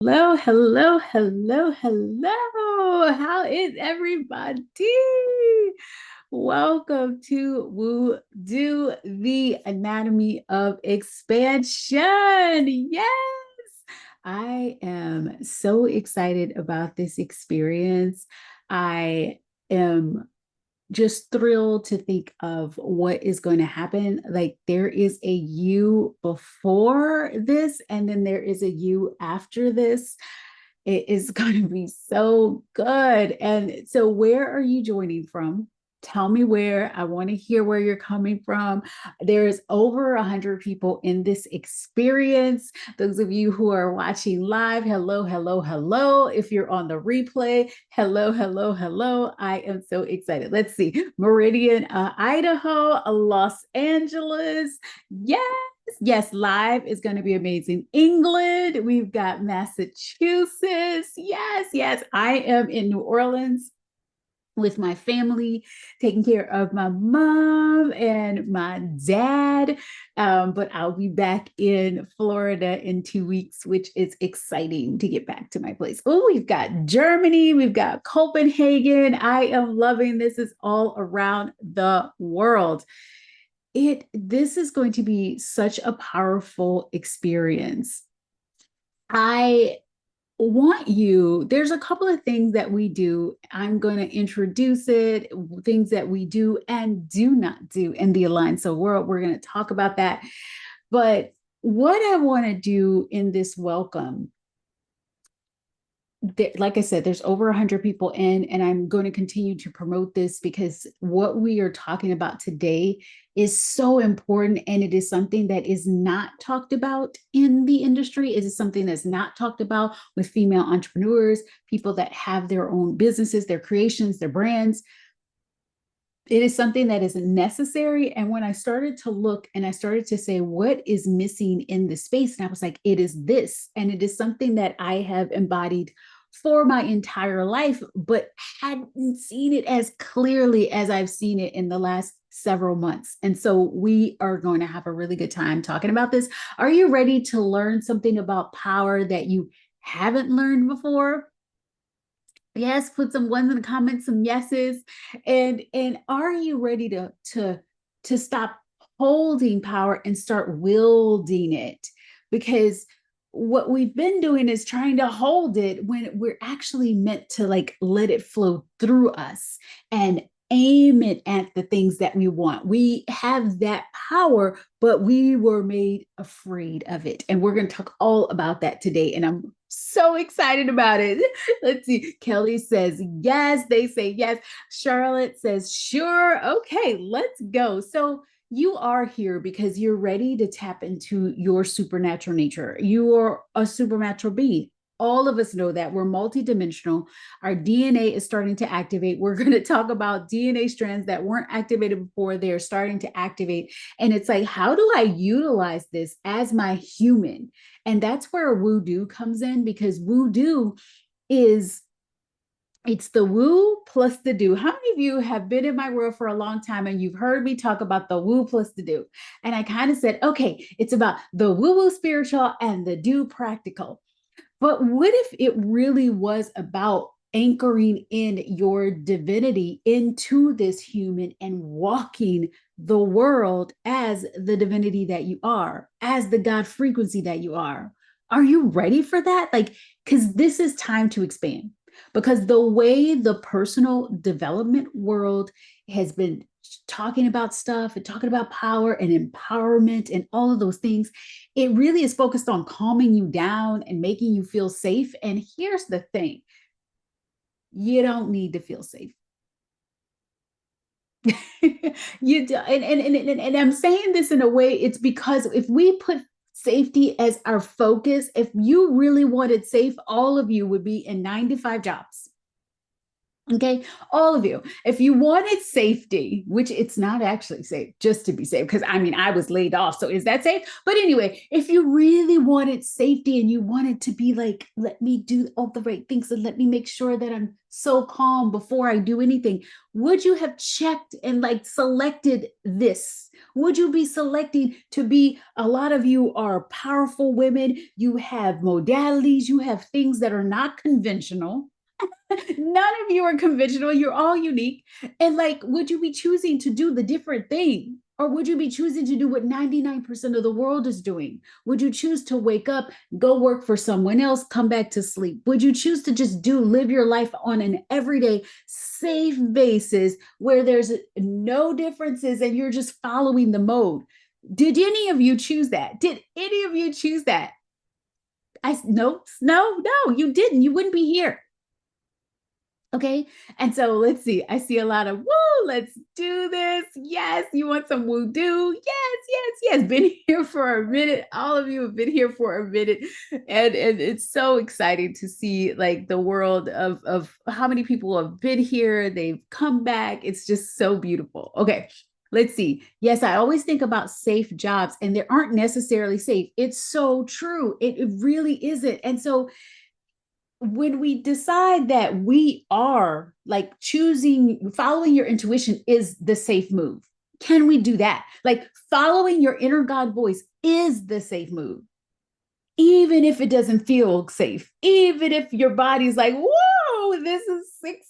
Hello, hello, hello, hello. How is everybody? Welcome to Woo Do the Anatomy of Expansion. Yes, I am so excited about this experience. I am just thrilled to think of what is going to happen. Like there is a you before this, and then there is a you after this. It is going to be so good. And so, where are you joining from? Tell me where. I want to hear where you're coming from. There's over 100 people in this experience. Those of you who are watching live, hello, hello, hello. If you're on the replay, hello, hello, hello. I am so excited. Let's see. Meridian, Idaho, Los Angeles. Yes. Yes, live is going to be amazing. England, we've got Massachusetts. Yes, yes. I am in New Orleans with my family, taking care of my mom and my dad. But I'll be back in Florida in 2 weeks, which is exciting to get back to my place. Oh, we've got Germany, we've got Copenhagen. I am loving this. Is all around the world. This is going to be such a powerful experience. I want you, there's a couple of things that we do. I'm going to introduce it, things that we do and do not do in the Aligned Soul world. We're going to talk about that. But what I want to do in this welcome, like I said, there's over 100 people in, and I'm going to continue to promote this because what we are talking about today is so important. And it is something that is not talked about in the industry. It is something that's not talked about with female entrepreneurs, people that have their own businesses, their creations, their brands. It is something that is necessary. And when I started to look and I started to say, what is missing in the space? And I was like, it is this. And it is something that I have embodied for my entire life, but hadn't seen it as clearly as I've seen it in the last several months. And so we are going to have a really good time talking about this. Are you ready to learn something about power that you haven't learned before? Yes, put some ones in the comments, some yeses. And are you ready to stop holding power and start wielding it? Because what we've been doing is trying to hold it when we're actually meant to like let it flow through us and aim it at the things that we want. We have that power, but we were made afraid of it. And we're going to talk all about that today. And I'm so excited about it. Let's see. Kelly says yes. They say yes. Charlotte says sure. Okay, let's go. So you are here because you're ready to tap into your supernatural nature. You are a supernatural being. All of us know that we're multidimensional. Our DNA is starting to activate. We're going to talk about DNA strands that weren't activated before. They're starting to activate. And it's like, how do I utilize this as my human? And that's where WooDo comes in, because WooDo is it's the woo plus the do. How many of you have been in my world for a long time and you've heard me talk about the woo plus the do? And I kind of said, okay, it's about the woo woo spiritual and the do practical. But what if it really was about anchoring in your divinity into this human and walking the world as the divinity that you are, as the God frequency that you are? Are you ready for that? Like, because this is time to expand. Because the way the personal development world has been talking about stuff and talking about power and empowerment and all of those things, it really is focused on calming you down and making you feel safe. And here's the thing, you don't need to feel safe. You do, and I'm saying this in a way, it's because if we put safety as our focus, if you really wanted safe, all of you would be in 9 to 5 jobs. Okay, all of you. If you wanted safety, which it's not actually safe just to be safe, because I mean, I was laid off. So is that safe? But anyway, if you really wanted safety and you wanted to be like, let me do all the right things and let me make sure that I'm so calm before I do anything, would you have checked and like selected this? Would you be selecting to be, a lot of you are powerful women, you have modalities, you have things that are not conventional. None of you are conventional. You're all unique. And like, would you be choosing to do the different thing? Or would you be choosing to do what 99% of the world is doing? Would you choose to wake up, go work for someone else, come back to sleep? Would you choose to just live your life on an everyday, safe basis where there's no differences and you're just following the mode? Did any of you choose that? Did any of you choose that? No, you didn't. You wouldn't be here. Okay. And so let's see. I see a lot of woo, let's do this. Yes. You want some WooDo? Yes. Been here for a minute. All of you have been here for a minute. And it's so exciting to see like the world of how many people have been here. They've come back. It's just so beautiful. Okay. Let's see. Yes, I always think about safe jobs and they aren't necessarily safe. It's so true. It really isn't. And so when we decide that we are like choosing, following your intuition is the safe move, can we do that? Like following your inner God voice is the safe move, even if it doesn't feel safe, even if your body's like, whoa, this is exciting.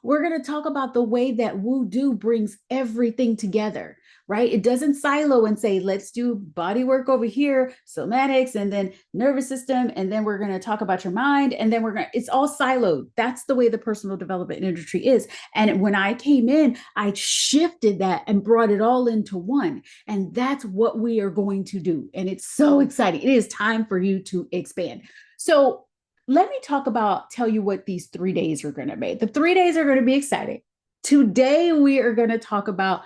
We're going to talk about the way that WooDo brings everything together, right? It doesn't silo and say, let's do body work over here, somatics, and then nervous system. And then we're going to talk about your mind. And then it's all siloed. That's the way the personal development industry is. And when I came in, I shifted that and brought it all into one. And that's what we are going to do. And it's so exciting. It is time for you to expand. So let me tell you what these 3 days are going to be. The 3 days are going to be exciting. Today, we are going to talk about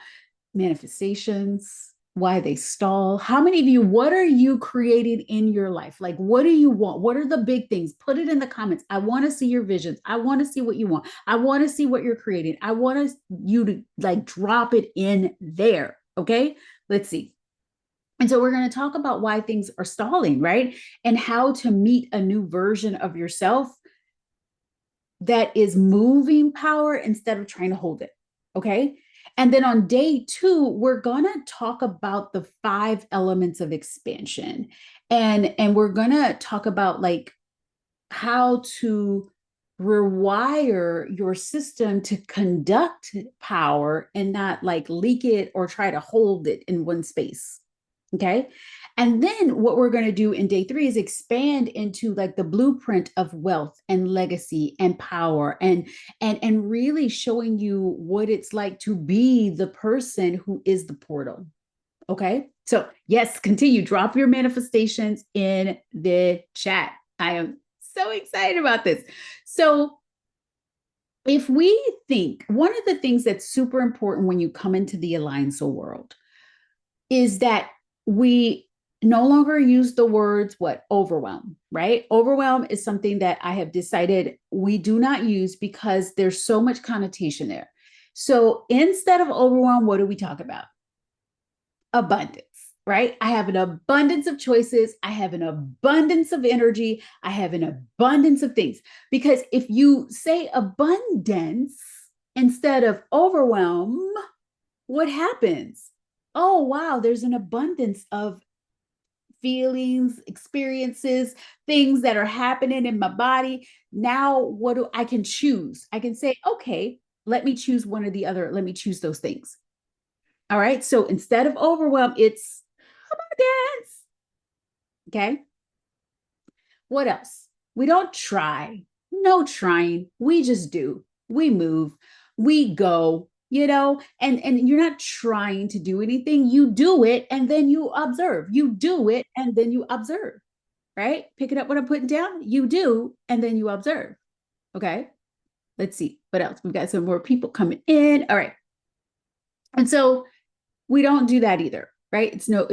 manifestations, why they stall. How many of you, what are you creating in your life? Like, what do you want? What are the big things? Put it in the comments. I want to see your visions. I want to see what you want. I want to see what you're creating. I want you to like drop it in there. Okay, let's see. And so we're going to talk about why things are stalling, right? And how to meet a new version of yourself that is moving power instead of trying to hold it. Okay. And then on day 2, we're going to talk about the 5 elements of expansion. And we're going to talk about like how to rewire your system to conduct power and not like leak it or try to hold it in one space. Okay. And then what we're going to do in day 3 is expand into like the blueprint of wealth and legacy and power and really showing you what it's like to be the person who is the portal. Okay. So yes, continue. Drop your manifestations in the chat. I am so excited about this. So if we think, one of the things that's super important when you come into the Aligned Soul world is that we no longer use the words overwhelm, right? Overwhelm is something that I have decided we do not use because there's so much connotation there. So instead of overwhelm, what do we talk about? Abundance, right? I have an abundance of choices. I have an abundance of energy. I have an abundance of things. Because if you say abundance instead of overwhelm, what happens? Oh, wow, there's an abundance of feelings, experiences, things that are happening in my body. Now, I can choose? I can say, okay, let me choose one or the other. Let me choose those things. All right. So instead of overwhelm, it's abundance. Okay. What else? We don't try. No trying. We just do. We move. We go. And you're not trying to do anything. You do it and then you observe. You do it and then you observe, right? Picking up what I'm putting down. You do and then you observe. Okay. Let's see what else. We've got some more people coming in. All right. And so we don't do that either, right? It's no.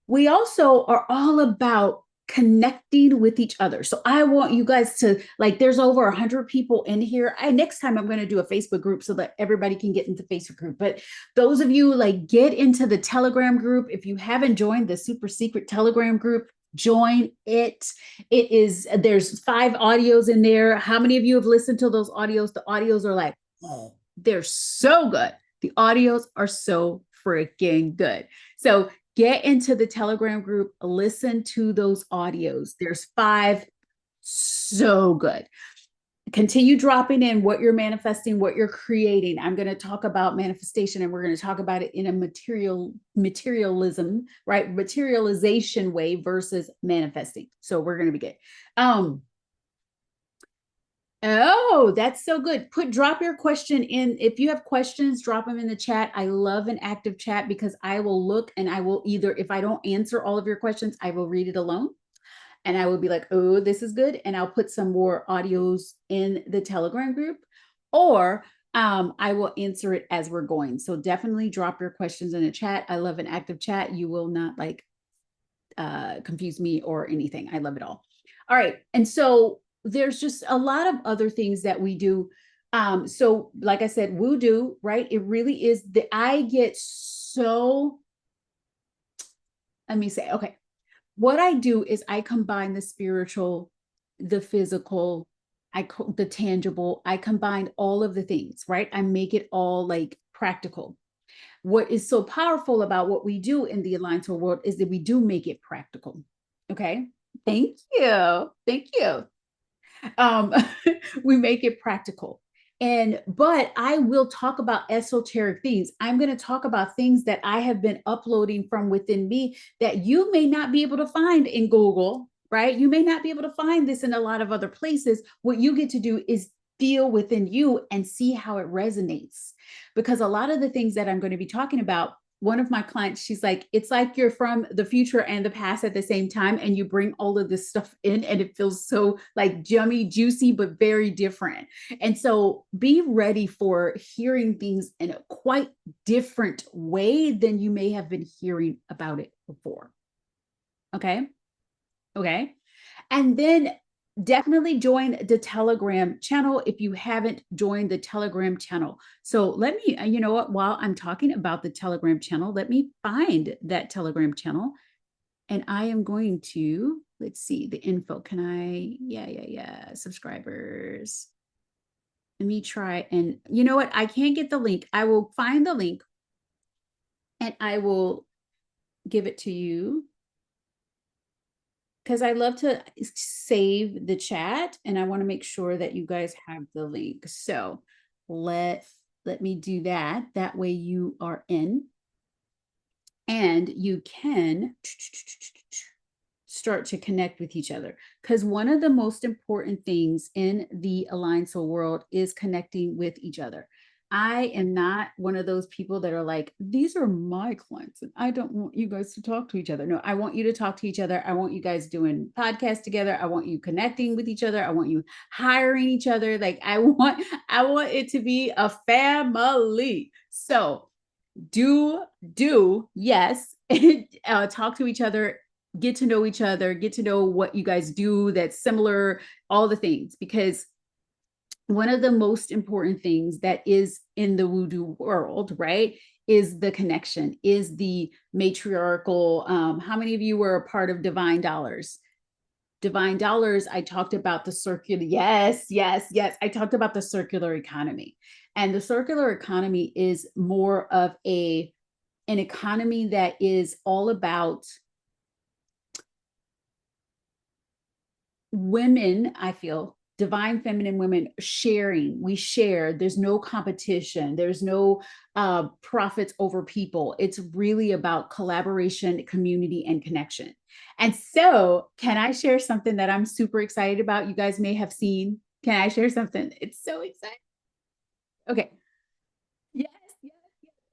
We also are all about connecting with each other. So I want you guys to, like, there's over 100 people in here. Next time I'm going to do a Facebook group so that everybody can get into the Facebook group. But those of you, like, get into the Telegram group. If you haven't joined the super secret Telegram group, join it. There's 5 audios in there. How many of you have listened to those audios? The audios are like, oh, they're so good. The audios are so freaking good. So get into the Telegram group, listen to those audios. There's 5, so good. Continue dropping in what you're manifesting, what you're creating. I'm going to talk about manifestation, and we're going to talk about it in a materialism, right? Materialization way versus manifesting. So we're going to begin. Oh, that's so good. Drop your question in. If you have questions, drop them in the chat. I love an active chat because I will look, and I will either, if I don't answer all of your questions, I will read it alone. And I will be like, oh, this is good. And I'll put some more audios in the Telegram group, or I will answer it as we're going. So definitely drop your questions in the chat. I love an active chat. You will not like confuse me or anything. I love it all. All right. And so there's just a lot of other things that we do. So like I said, WooDo, right? It really is I get so, let me say, okay. What I do is I combine the spiritual, the physical, the tangible. I combine all of the things, right? I make it all like practical. What is so powerful about what we do in the Alliance world is that we do make it practical. Okay. Thank you. Thank you. We make it practical. But I will talk about esoteric things. I'm going to talk about things that I have been uploading from within me that you may not be able to find in Google, right? You may not be able to find this in a lot of other places. What you get to do is feel within you and see how it resonates. Because a lot of the things that I'm going to be talking about, one of my clients, she's like, it's like you're from the future and the past at the same time, and you bring all of this stuff in, and it feels so like yummy, juicy, but very different. And so be ready for hearing things in a quite different way than you may have been hearing about it before. Okay. Okay. And then definitely join the Telegram channel if you haven't joined the Telegram channel. So let me, you know what, while I'm talking about the Telegram channel, let me find that Telegram channel. And I am going to, let's see, the info. Can I, yeah, subscribers. Let me try, and you know what, I can't get the link. I will find the link and I will give it to you, because I love to save the chat and I want to make sure that you guys have the link. So let me do that. That way you are in and you can start to connect with each other. Because one of the most important things in the Alliance world is connecting with each other. I am not one of those people that are like, these are my clients and I don't want you guys to talk to each other. No, I want you to talk to each other. I want you guys doing podcasts together. I want you connecting with each other. I want you hiring each other. Like I want it to be a family. So yes, talk to each other, get to know each other, get to know what you guys do that's similar, all the things, because one of the most important things that is in the WooDo world, right, is the connection, is the matriarchal. How many of you were a part of Divine Dollars? Divine Dollars, I talked about the circular. Yes. I talked about the circular economy. And the circular economy is more of an economy that is all about women, I feel, divine feminine women sharing. We share. There's no competition. There's no profits over people. It's really about collaboration, community, and connection. And so, can I share something that I'm super excited about? You guys may have seen. Can I share something? It's so exciting. Okay. Yes.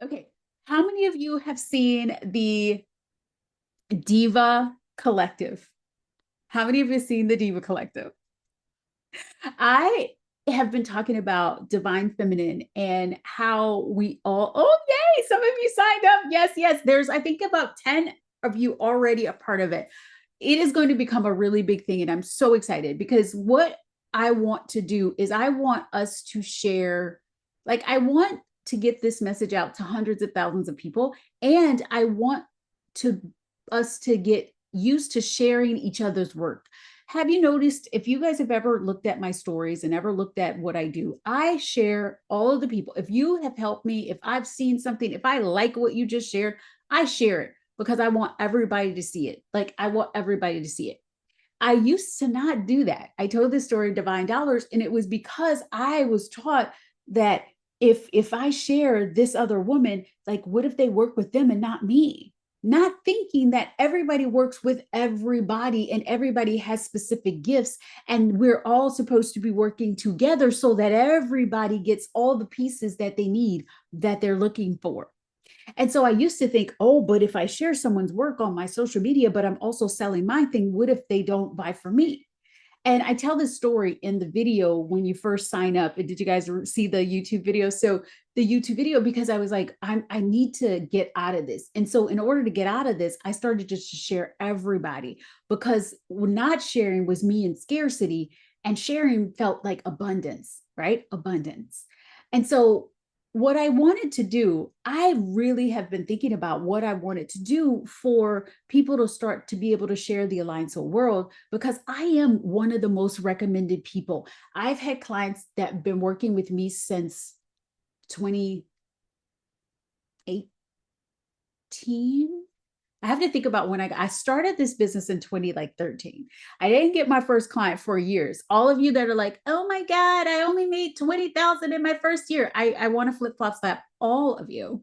Okay. How many of you have seen the Diva Collective? How many of you have seen the Diva Collective? I have been talking about divine feminine and how we all, oh, yay, some of you signed up. Yes. There's, I think about 10 of you already a part of it. it is going to become a really big thing. And I'm so excited because what I want to do is I want us to share, like, I want to get this message out to hundreds of thousands of people. And I want to us to get used to sharing each other's work. Have you noticed, if you guys have ever looked at my stories and ever looked at what I do, I share all of the people. If you have helped me, if I've seen something, if I like what you just shared, I share it because I want everybody to see it. Like, I want everybody to see it. I used to not do that. I told this story of Divine Dollars, and it was because I was taught that if I share this other woman, like, what if they work with them and not me? Not thinking that everybody works with everybody and everybody has specific gifts, and we're all supposed to be working together so that everybody gets all the pieces that they need, that they're looking for. And so I used to think, oh, but if I share someone's work on my social media, but I'm also selling my thing, what if they don't buy from me? And I tell this story in the video when you first sign up. Did you guys see the YouTube video? So the YouTube video, because I was like, I need to get out of this. And so in order to get out of this, I started just to share everybody, because not sharing was me in scarcity, and sharing felt like abundance, right? Abundance. And so what I wanted to do, I really have been thinking about what I wanted to do for people to start to be able to share the Aligned Soul world, because I am one of the most recommended people. I've had clients that have been working with me since 2018. I have to think about when I started this business in 2013. I didn't get my first client for years. All of you that are like, oh my God, I only made 20,000 in my first year. I want to flip-flop slap all of you.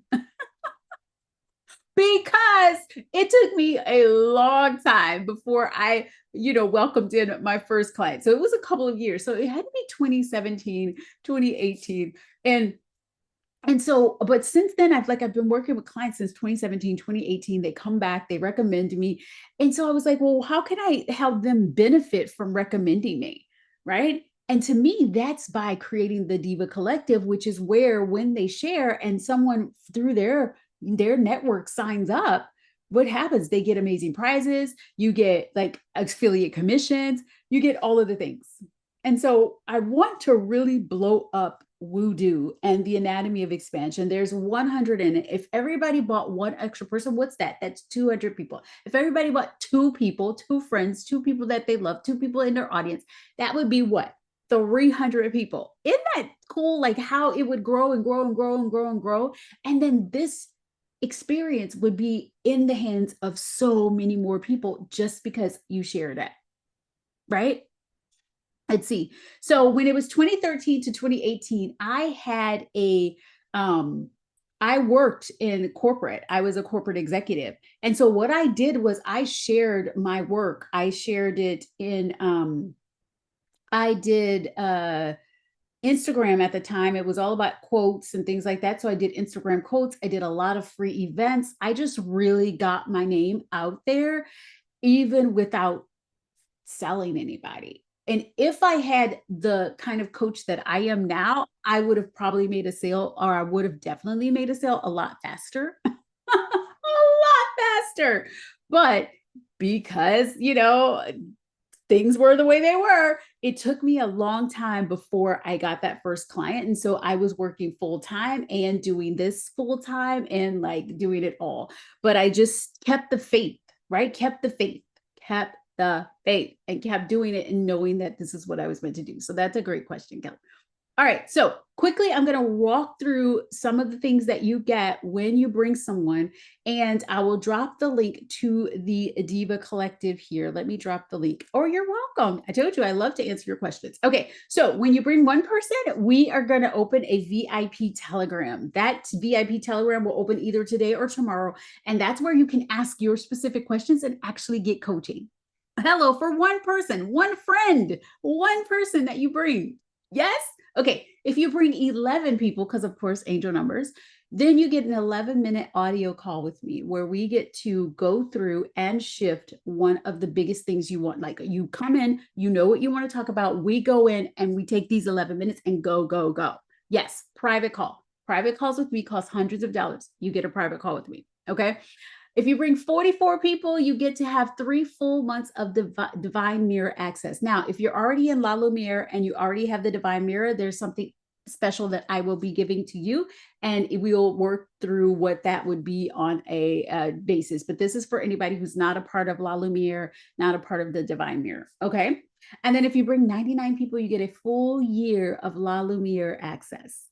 Because it took me a long time before I, welcomed in my first client. So it was a couple of years. So it had to be 2017, 2018. And so, but since then, I've been working with clients since 2017, 2018. They come back, they recommend me. And so I was like, well, how can I help them benefit from recommending me? Right. And to me, that's by creating the Diva Collective, which is where when they share and someone through their network signs up, what happens? They get amazing prizes. You get like affiliate commissions, you get all of the things. And so I want to really blow up WooDo and the anatomy of expansion. There's 100 in it. If everybody bought one extra person, what's that? That's 200 people. If everybody bought two people, two friends, two people that they love, two people in their audience, that would be what? 300 people. Isn't that cool? Like how it would grow and grow and grow and grow and grow. And then this experience would be in the hands of so many more people just because you share that, right? Let's see. So when it was 2013 to 2018, I worked in corporate. I was a corporate executive. And so what I did was I shared my work. I shared it in, I did Instagram at the time. It was all about quotes and things like that. So I did Instagram quotes. I did a lot of free events. I just really got my name out there, even without selling anybody. And if I had the kind of coach that I am now, I would have probably made a sale, or I would have definitely made a sale a lot faster, a lot faster. But because, things were the way they were, it took me a long time before I got that first client. And so I was working full time and doing this full time and like doing it all. But I just kept the faith, right? Kept the faith, kept the faith, and kept doing it and knowing that this is what I was meant to do. So that's a great question, Kelly. All right, so quickly, I'm going to walk through some of the things that you get when you bring someone, and I will drop the link to the Diva Collective here. Let me drop the link. Or you're welcome. I told you I love to answer your questions. Okay, so when you bring one person, we are going to open a VIP Telegram. That VIP Telegram will open either today or tomorrow, and that's where you can ask your specific questions and actually get coaching. Hello, for one person, one friend, one person that you bring. Yes? Okay, if you bring 11 people, because of course, angel numbers, then you get an 11-minute audio call with me where we get to go through and shift one of the biggest things you want. Like you come in, you know what you want to talk about. We go in and we take these 11 minutes and go, go, go. Yes, private call. Private calls with me cost hundreds of dollars. You get a private call with me. Okay. If you bring 44 people, you get to have 3 full months of divine mirror access. Now, if you're already in La Lumiere and you already have the divine mirror, there's something special that I will be giving to you, and we'll work through what that would be on a basis. But this is for anybody who's not a part of La Lumiere, not a part of the divine mirror. Okay. And then if you bring 99 people, you get a full year of La Lumiere access.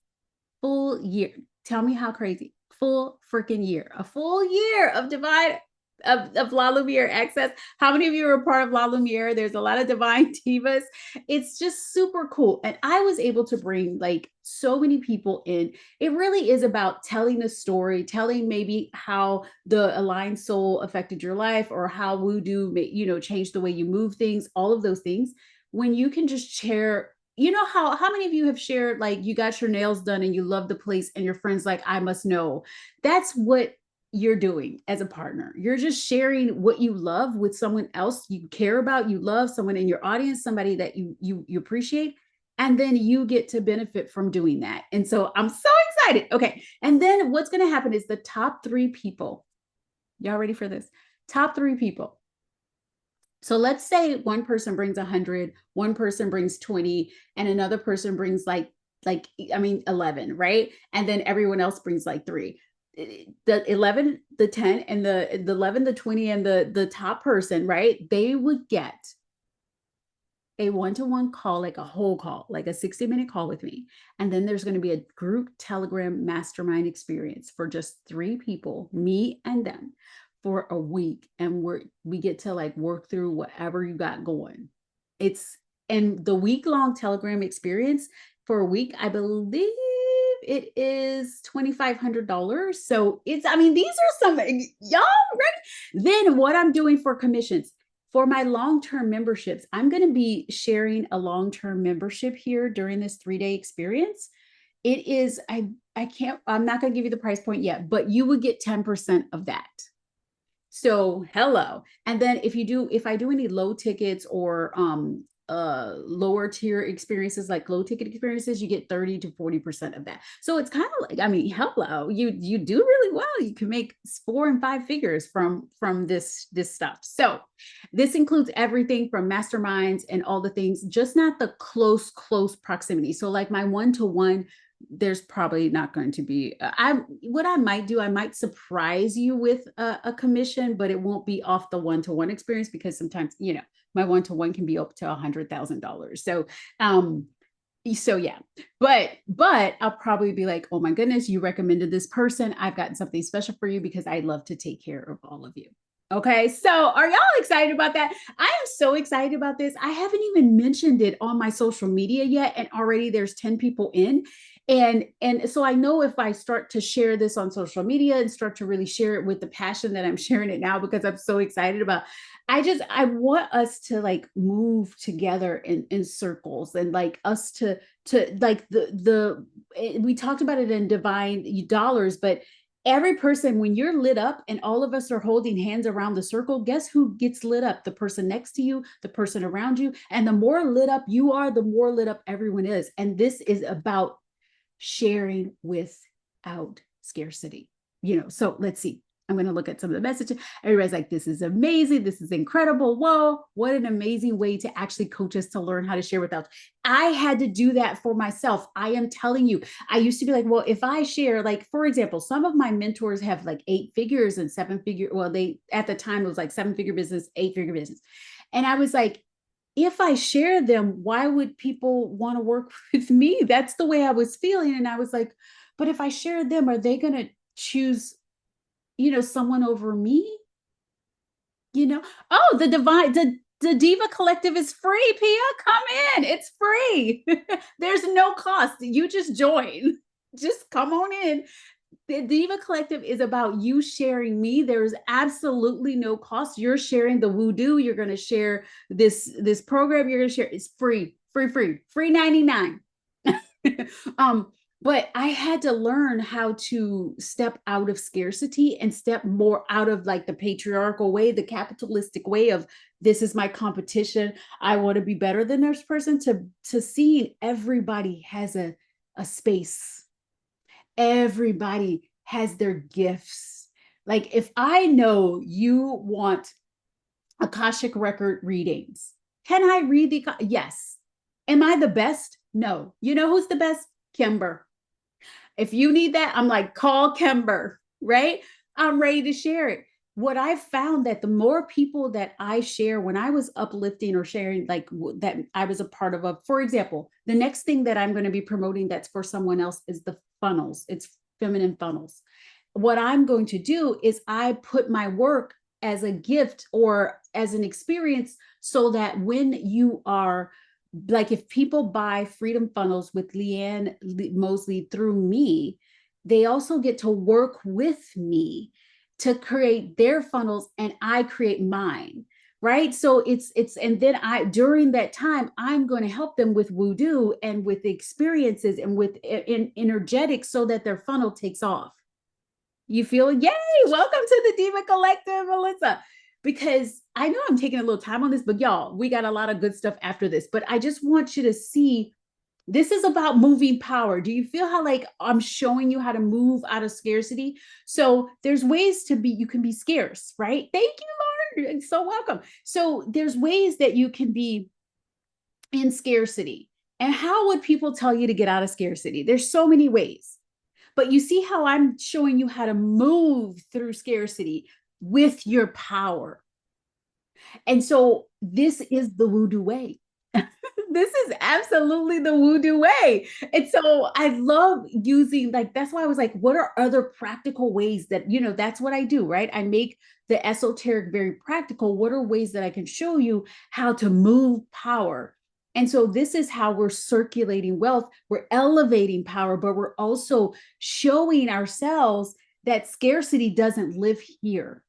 Full year. Tell me how crazy. Full freaking year. A full year of divine of La Lumiere access. How many of you are a part of La Lumiere? There's a lot of divine divas. It's just super cool. And I was able to bring like so many people in. It really is about telling a story, telling maybe how the aligned soul affected your life, or how WooDo, changed the way you move things, all of those things. When you can just share, how many of you have shared, like, you got your nails done and you love the place and your friends like, I must know. That's what you're doing as a partner. You're just sharing what you love with someone else you care about, you love, someone in your audience, somebody that you appreciate, and then you get to benefit from doing that. And so I'm so excited. Okay. And then what's going to happen is the top 3 people. Y'all ready for this? Top 3 people. So let's say one person brings 100, one person brings 20, and another person brings like 11, right? And then everyone else brings like 3. The 11, the 10, and the 11, the 20, and the top person, right? They would get a one-to-one call, like a whole call, like a 60-minute call with me. And then there's going to be a group Telegram mastermind experience for just 3 people, me and them, for a week. And we get to like work through whatever you got going. And the week-long Telegram experience for a week, I believe it is $2,500. So these are some, y'all ready? Then what I'm doing for commissions, for my long-term memberships, I'm going to be sharing a long-term membership here during this 3-day experience. It is, I'm not going to give you the price point yet, but you would get 10% of that. So hello. And then if I do any low tickets or lower tier experiences, like low ticket experiences, you get 30 to 40% of that. So it's kind of like, hello, you do really well. You can make 4 and 5 figures from this stuff. So this includes everything from masterminds and all the things, just not the close proximity. So like my one-to-one, there's probably not going to be, what I might do, I might surprise you with a commission, but it won't be off the one-to-one experience, because sometimes, my one-to-one can be up to $100,000. So yeah, but I'll probably be like, oh my goodness, you recommended this person. I've gotten something special for you because I love to take care of all of you. Okay, so are y'all excited about that? I am so excited about this. I haven't even mentioned it on my social media yet, and already there's 10 people in. And so I know if I start to share this on social media and start to really share it with the passion that I'm sharing it now, because I'm so excited about, I want us to like move together in circles, and like us to like we talked about it in divine dollars, but every person, when you're lit up and all of us are holding hands around the circle, guess who gets lit up? The person next to you, the person around you. And the more lit up you are, the more lit up everyone is. And this is about sharing without scarcity. So let's see. I'm going to look at some of the messages. Everybody's like, this is amazing. This is incredible. Whoa, what an amazing way to actually coach us to learn how to share without. I had to do that for myself. I am telling you, I used to be like, well, if I share, like, for example, some of my mentors have like 8 figures and 7-figure. Well, at the time it was like 7-figure business, 8-figure business. And I was like, if I share them, why would people want to work with me? That's the way I was feeling. And I was like, but if I share them, are they going to choose, someone over me? Oh, the Diva Collective is free, Pia. Come in. It's free. There's no cost. You just join. Just come on in. The Diva Collective is about you sharing me. There's absolutely no cost. You're sharing the WooDo. You're going to share this program. You're going to share. It's free 99. But I had to learn how to step out of scarcity and step more out of like the patriarchal way, the capitalistic way of, this is my competition, I want to be better than this person, to seeing everybody has a space. Everybody has their gifts. Like if I know you want Akashic record readings, can I read the, yes. Am I the best? No. You know who's the best? Kimber. If you need that, I'm like, call Kimber, right? I'm ready to share it. What I found that the more people that I share when I was uplifting or sharing, like that I was a part of, for example, the next thing that I'm going to be promoting that's for someone else is the funnels. It's feminine funnels. What I'm going to do is I put my work as a gift or as an experience so that when you are like, if people buy Freedom Funnels with Leanne Mosley through me, they also get to work with me to create their funnels and I create mine. Right. So and then during that time, I'm going to help them with WooDo and with experiences and with energetics so that their funnel takes off. You feel, yay, welcome to the Diva Collective, Melissa. Because I know I'm taking a little time on this, but y'all, we got a lot of good stuff after this. But I just want you to see this is about moving power. Do you feel how like I'm showing you how to move out of scarcity? So there's ways to be, you can be scarce, right? Thank you, Lord. So welcome. So there's ways that you can be in scarcity. And how would people tell you to get out of scarcity? There's so many ways. But you see how I'm showing you how to move through scarcity with your power. And so this is the WooDo way. This is absolutely the WooDo way. And so I love using, like, that's why I was like, what are other practical ways that, that's what I do, right? I make the esoteric very practical. What are ways that I can show you how to move power? And so this is how we're circulating wealth. We're elevating power, but we're also showing ourselves that scarcity doesn't live here.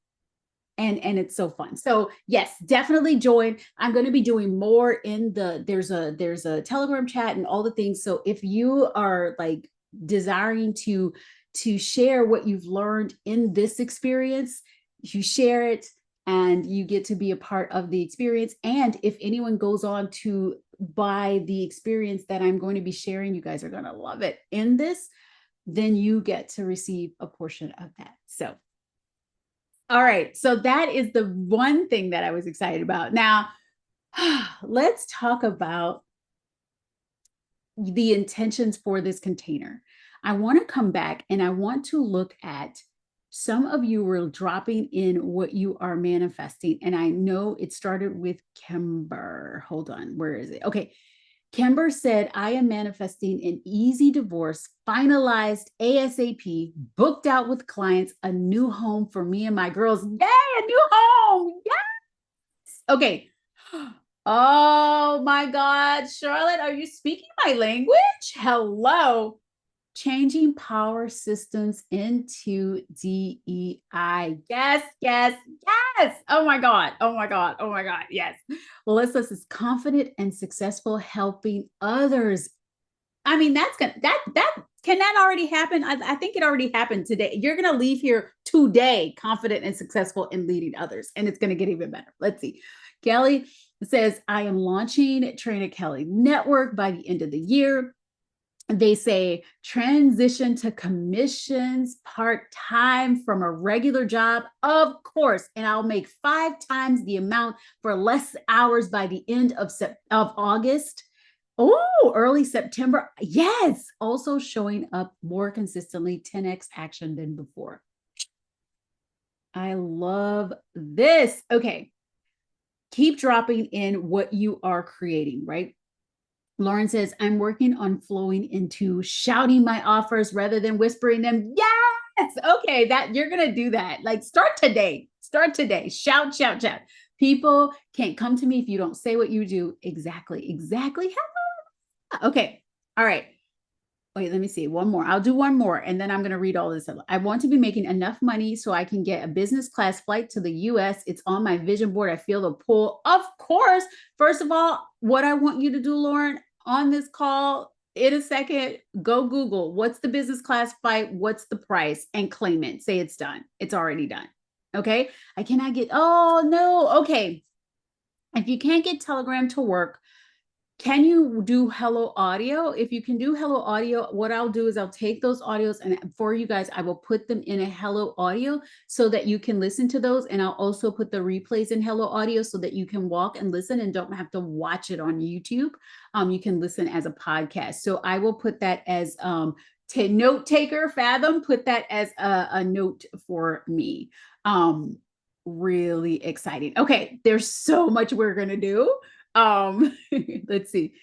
And it's so fun. So yes, definitely join. I'm going to be doing more in there's a Telegram chat and all the things. So if you are like desiring to share what you've learned in this experience, you share it and you get to be a part of the experience. And if anyone goes on to buy the experience that I'm going to be sharing, you guys are going to love it in this, then you get to receive a portion of that. So all right. So that is the one thing that I was excited about. Now, let's talk about the intentions for this container. I want to come back and I want to look at some of you were dropping in what you are manifesting. And I know it started with Kimber. Hold on. Where is it? Okay. Kimber said, I am manifesting an easy divorce, finalized ASAP, booked out with clients, a new home for me and my girls. Yay, a new home. Yes. Okay. Oh my God. Charlotte, are you speaking my language? Hello. Changing power systems into DEI. Yes, yes, yes. Oh my God. Oh my God. Oh my God. Yes. Melissa is confident and successful helping others. I mean, that's gonna can that already happen? I think it already happened today. You're gonna leave here today confident and successful in leading others, and it's gonna get even better. Let's see. Kelly says, I am launching Trainer Kelly Network by the end of the year. They say transition to commissions part-time from a regular job, of course, and I'll make 5 times the amount for less hours by the end of August. Oh, early September. Yes. Also showing up more consistently, 10x action than before. I love this. Okay. Keep dropping in what you are creating, right? Lauren says, I'm working on flowing into shouting my offers rather than whispering them. Yes. Okay. That you're going to do that. Like start today. Start today. Shout, shout, shout. People can't come to me if you don't say what you do. Exactly. Exactly. Okay. All right. Wait, let me see. One more. I'll do one more and then I'm going to read all this. I want to be making enough money so I can get a business class flight to the US. It's on my vision board. I feel the pull. Of course. First of all, what I want you to do, Lauren, on this call in a second, go Google what's the business class flight, what's the price, and claim it. Say it's done. It's already done. Okay. I cannot get, oh no. Okay. If you can't get Telegram to work, Can you do hello audio? If you can do hello audio, what I'll do is I'll take those audios, and for you guys, I will put them in a hello audio so that you can listen to those. And I'll also put the replays in hello audio so that you can walk and listen and don't have to watch it on YouTube. You can listen as a podcast. So I will put that as note taker, Fathom, put that as a note for me. Really exciting. Okay, there's so much we're gonna do. Let's see.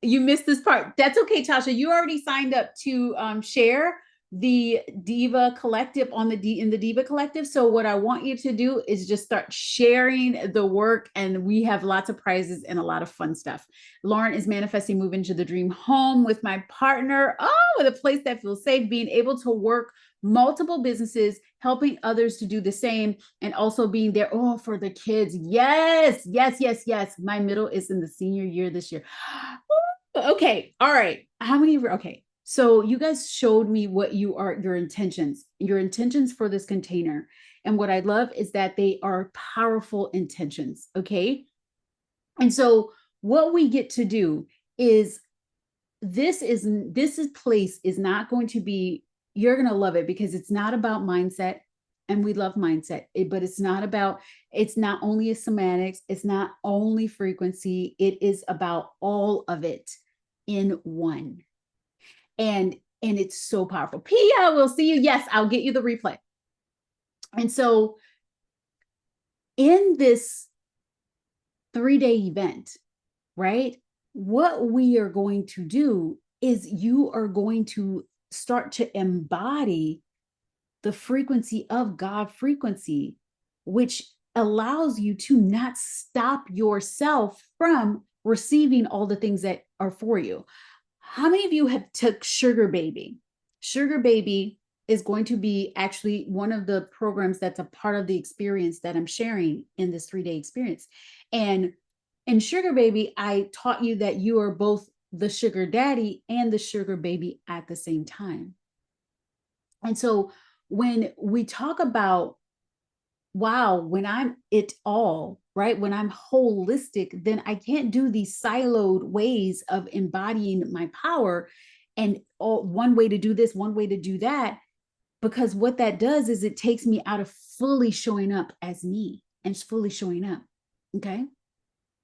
You missed this part. That's okay, Tasha. You already signed up to share the Diva Collective on in the Diva Collective. So what I want you to do is just start sharing the work, and we have lots of prizes and a lot of fun stuff. Lauren is manifesting moving to the dream home with my partner. Oh, with a place that feels safe, being able to work multiple businesses, helping others to do the same, and also being there for the kids. Yes, yes, yes, yes. My middle is in the senior year this year. Okay, all right. How many? Okay, so you guys showed me what your intentions for this container. And what I love is that they are powerful intentions. Okay, and so what we get to do is this place is not going to be, you're going to love it because it's not about mindset, and we love mindset, but it's not only a semantics, it's not only frequency, it is about all of it in one. And it's so powerful. Pia, we'll see you. Yes, I'll get you the replay. And so in this 3-day event, right, what we are going to do is you are going to start to embody the frequency of God frequency, which allows you to not stop yourself from receiving all the things that are for you. How many of you have took Sugar Baby? Sugar Baby is going to be actually one of the programs that's a part of the experience that I'm sharing in this 3-day experience. And in Sugar Baby, I taught you that you are both the sugar daddy and the sugar baby at the same time. And so when we talk about, wow, when I'm it all, right? When I'm holistic, then I can't do these siloed ways of embodying my power and one way to do this, one way to do that, because what that does is it takes me out of fully showing up as me and fully showing up. Okay,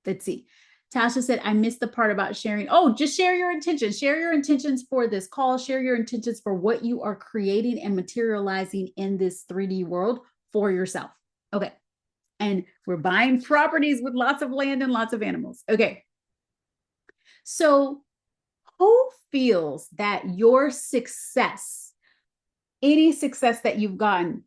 let's see. Tasha said, I missed the part about sharing. Oh, just share your intentions. Share your intentions for this call. Share your intentions for what you are creating and materializing in this 3D world for yourself. Okay. And we're buying properties with lots of land and lots of animals. Okay. So who feels that your success, any success that you've gotten,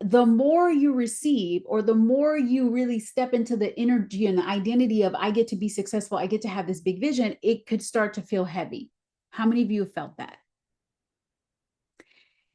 the more you receive, or the more you really step into the energy and the identity of, I get to be successful, I get to have this big vision, it could start to feel heavy. How many of you have felt that?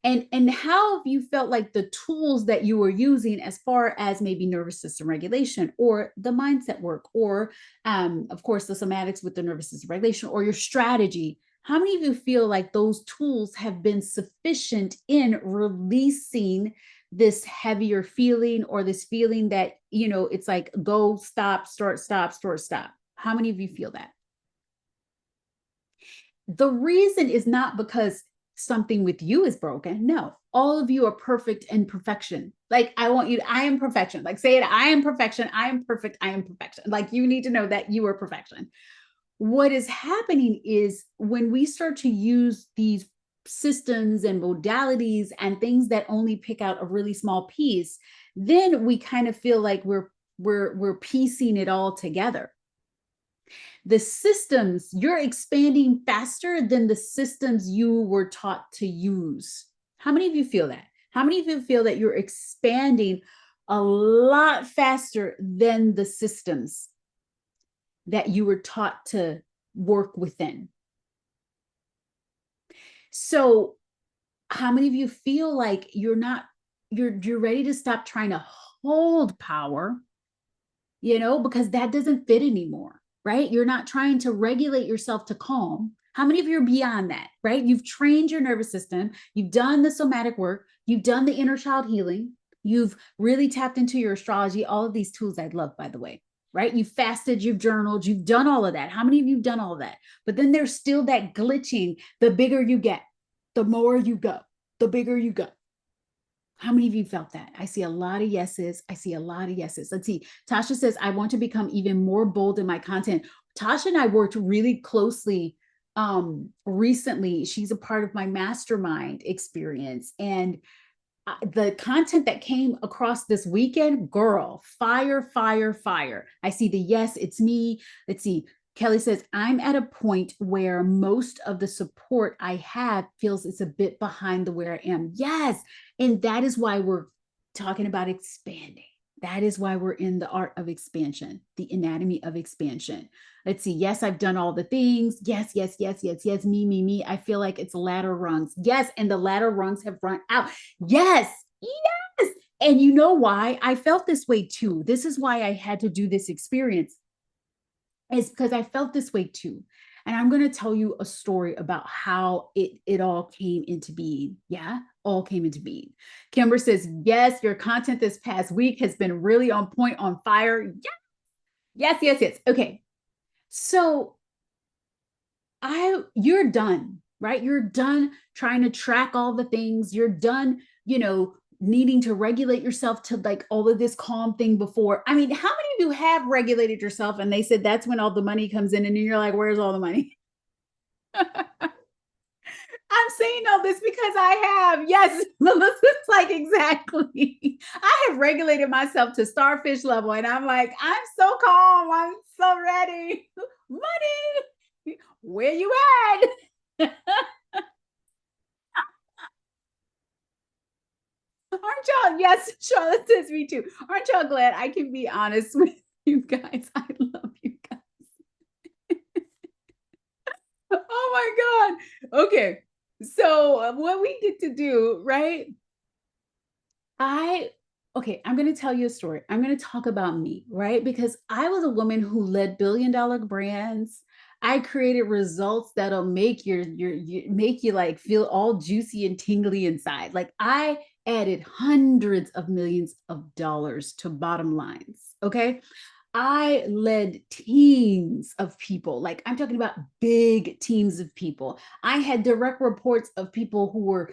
And how have you felt like the tools that you were using, as far as maybe nervous system regulation or the mindset work, or of course the somatics with the nervous system regulation, or your strategy? How many of you feel like those tools have been sufficient in releasing this heavier feeling, or this feeling that, it's like go, stop, start, stop, start, stop? How many of you feel that? The reason is not because something with you is broken. No, all of you are perfect in perfection. Like, I want you to, I am perfection. Like, say it, I am perfection. I am perfect. I am perfection. Like, you need to know that you are perfection. What is happening is when we start to use these systems and modalities and things that only pick out a really small piece, then we kind of feel like we're piecing it all together. The systems, you're expanding faster than the systems you were taught to use. How many of you feel that? How many of you feel that you're expanding a lot faster than the systems that you were taught to work within? So how many of you feel like you're ready to stop trying to hold power, because that doesn't fit anymore, right? You're not trying to regulate yourself to calm. How many of you are beyond that, right? You've trained your nervous system. You've done the somatic work. You've done the inner child healing. You've really tapped into your astrology, all of these tools I love, by the way. right? You fasted, you've journaled, you've done all of that. How many of you have done all of that? But then there's still that glitching. The bigger you get, the more you go, the bigger you go. How many of you felt that? I see a lot of yeses. I see a lot of yeses. Let's see. Tasha says, I want to become even more bold in my content. Tasha and I worked really closely recently. She's a part of my mastermind experience. And the content that came across this weekend, girl, fire, fire, fire. I see the yes, it's me. Let's see. Kelly says, I'm at a point where most of the support I have feels it's a bit behind the where I am. Yes. And that is why we're talking about expanding. That is why we're in the art of expansion, the anatomy of expansion. Let's see. Yes, I've done all the things. Yes, yes, yes, yes, yes. Me. I feel like it's ladder rungs. Yes. And the ladder rungs have run out. Yes. Yes. And you know why? I felt this way too. This is why I had to do this experience, is because I felt this way too. And I'm going to tell you a story about how it all came into being. Yeah, all came into being. Kimber says, yes, your content this past week has been really on point, on fire. Yes, yes, yes, yes. Okay. So you're done, right? You're done trying to track all the things. You're done, needing to regulate yourself to like all of this calm thing before. I mean, how many of you have regulated yourself and they said that's when all the money comes in and then you're like, where's all the money? I'm saying all this because I have. Yes, Melissa's like, exactly. I have regulated myself to starfish level and I'm like, I'm so calm. I'm so ready. Money, where you at? Aren't y'all? Yes, Charlotte says me too. Aren't y'all glad I can be honest with you guys? I love you guys. Oh my God. Okay. So what we get to do, right? I'm going to tell you a story. I'm going to talk about me, right? Because I was a woman who led billion-dollar brands. I created results that'll make make you like feel all juicy and tingly inside. Like I added hundreds of millions of dollars to bottom lines. Okay. I led teams of people. Like I'm talking about big teams of people. I had direct reports of people who were,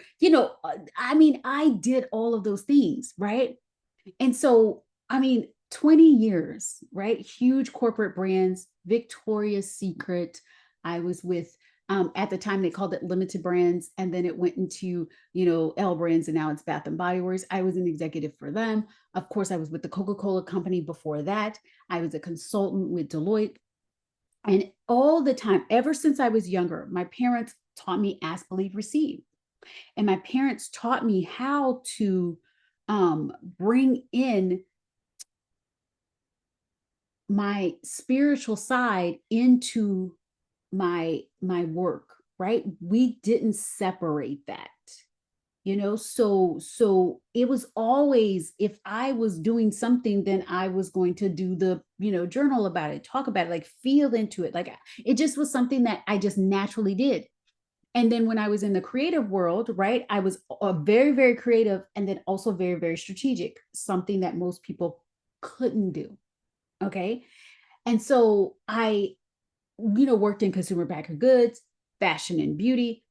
I did all of those things, right? And so, 20 years, right? Huge corporate brands, Victoria's Secret. I was with, at the time they called it Limited Brands, and then it went into, L Brands, and now it's Bath and Body Works. I was an executive for them. Of course, I was with the Coca-Cola Company before that. I was a consultant with Deloitte. And all the time, ever since I was younger, my parents taught me ask, believe, receive. And my parents taught me how to bring in my spiritual side into my work, right? We didn't separate that. So it was always, if I was doing something, then I was going to do the journal about it, talk about it, like feel into it. Like it just was something that I just naturally did. And then when I was in the creative world, right, I was very, very creative and then also very, very strategic, something that most people couldn't do. Okay. And so I, worked in consumer packaged goods, fashion and beauty,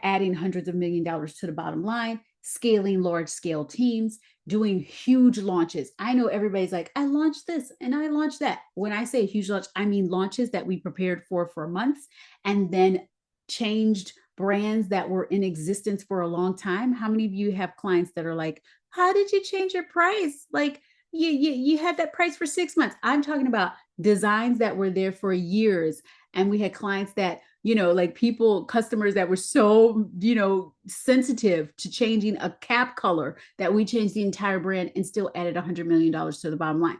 adding hundreds of $1,000,000 to the bottom line, scaling large scale teams, doing huge launches. I know everybody's like, I launched this and I launched that. When I say huge launch, I mean launches that we prepared for months and then changed brands that were in existence for a long time. How many of you have clients that are like, how did you change your price? Like you had that price for 6 months. I'm talking about designs that were there for years. And we had clients that, like customers that were so, sensitive to changing a cap color that we changed the entire brand and still added $100 million to the bottom line.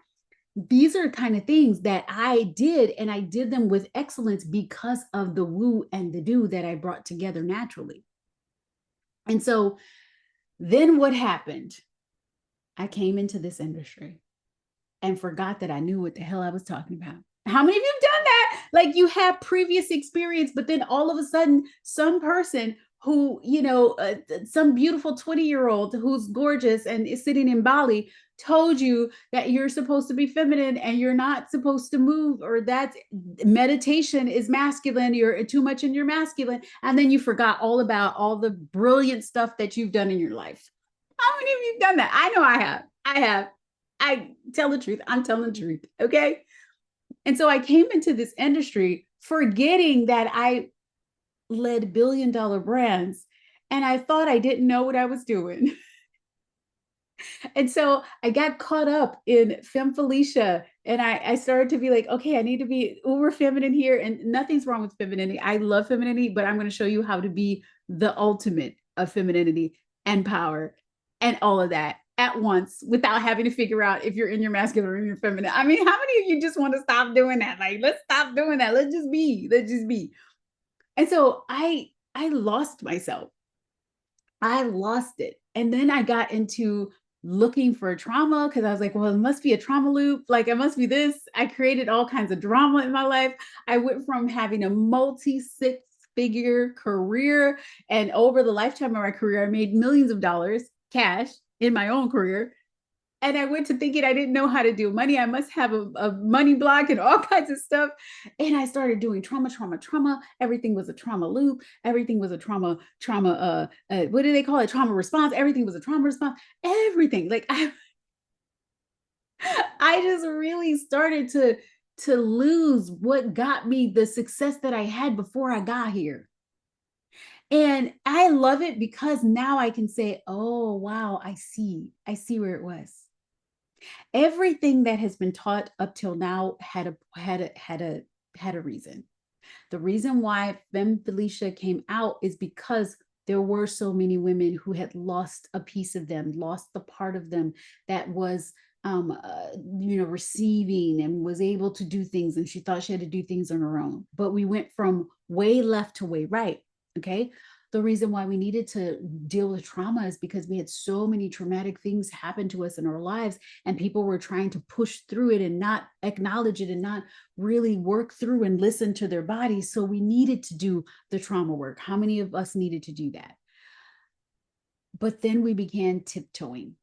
These are kind of things that I did, and I did them with excellence because of the woo and the do that I brought together naturally. And so then what happened? I came into this industry and forgot that I knew what the hell I was talking about. How many of you have done that? Like you have previous experience, but then all of a sudden, some person who, some beautiful 20-year-old who's gorgeous and is sitting in Bali told you that you're supposed to be feminine and you're not supposed to move, or that meditation is masculine, you're too much in your masculine, and then you forgot all about all the brilliant stuff that you've done in your life. How many of you have done that? I know I have. I have. I tell the truth. I'm telling the truth. Okay. And so I came into this industry forgetting that I led billion-dollar brands, and I thought I didn't know what I was doing. And so I got caught up in Femme Felicia, and I started to be like, okay, I need to be uber feminine here. And nothing's wrong with femininity. I love femininity, but I'm going to show you how to be the ultimate of femininity and power and all of that at once without having to figure out if you're in your masculine or in your feminine. I mean, how many of you just want to stop doing that? Like, let's stop doing that. Let's just be. Let's just be. And so I lost myself. I lost it. And then I got into looking for trauma because I was like, well, it must be a trauma loop. Like, it must be this. I created all kinds of drama in my life. I went from having a multi six-figure career, and over the lifetime of my career, I made millions of dollars cash in my own career. And I went to thinking I didn't know how to do money. I must have a money block and all kinds of stuff. And I started doing trauma. Everything was a trauma loop. Everything was a what do they call it? Trauma response. Everything was a trauma response. Everything. Like I just really started to lose what got me the success that I had before I got here. And I love it because now I can say, oh, wow, I see where it was. Everything that has been taught up till now had a reason. The reason why Femme Felicia came out is because there were so many women who had lost a piece of them, lost the part of them that was receiving and was able to do things, and she thought she had to do things on her own. But we went from way left to way right. Okay. The reason why we needed to deal with trauma is because we had so many traumatic things happen to us in our lives, and people were trying to push through it and not acknowledge it and not really work through and listen to their bodies. So we needed to do the trauma work. How many of us needed to do that? But then we began tiptoeing.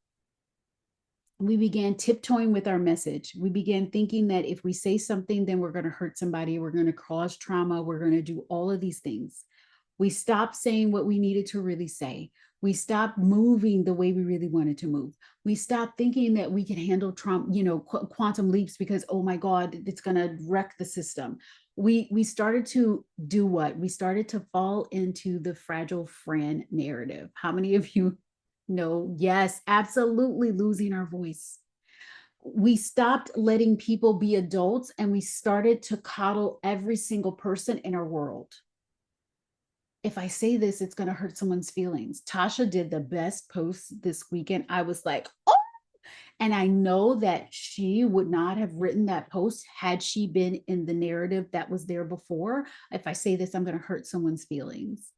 We began tiptoeing with our message. We began thinking that if we say something, then we're going to hurt somebody, we're going to cause trauma, we're going to do all of these things. We stopped saying what we needed to really say. We stopped moving the way we really wanted to move. We stopped thinking that we could handle trauma, quantum leaps, because, oh my God, it's going to wreck the system. We started to do what? We started to fall into the fragile Fran narrative. How many of you know? Yes, absolutely, losing our voice. We stopped letting people be adults, and we started to coddle every single person in our world. If I say this, it's going to hurt someone's feelings. Tasha did the best post this weekend. I was like, oh, and I know that she would not have written that post had she been in the narrative that was there before. If I say this, I'm going to hurt someone's feelings.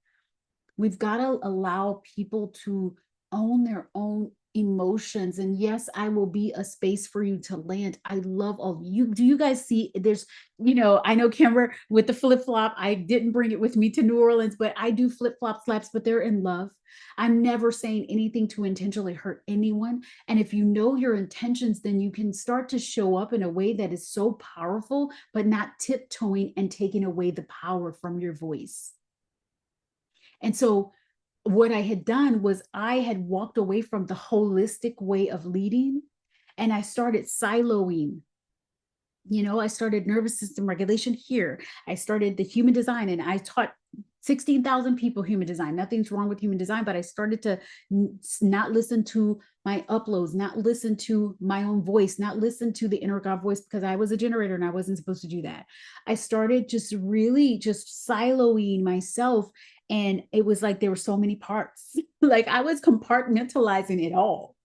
We've got to allow people to own their own emotions. And yes, I will be a space for you to land. I love all of you. Do you guys see there's, I know Kimber with the flip flop, I didn't bring it with me to New Orleans, but I do flip flop slaps, but they're in love. I'm never saying anything to intentionally hurt anyone. And if you know your intentions, then you can start to show up in a way that is so powerful, but not tiptoeing and taking away the power from your voice. And so what I had done was I had walked away from the holistic way of leading, and I started siloing. I started nervous system regulation here. I started the human design, and I taught 16,000 people human design. Nothing's wrong with human design, but I started to not listen to my uploads, not listen to my own voice, not listen to the inner God voice, because I was a generator and I wasn't supposed to do that. I started just really just siloing myself, and it was like there were so many parts. Like I was compartmentalizing it all.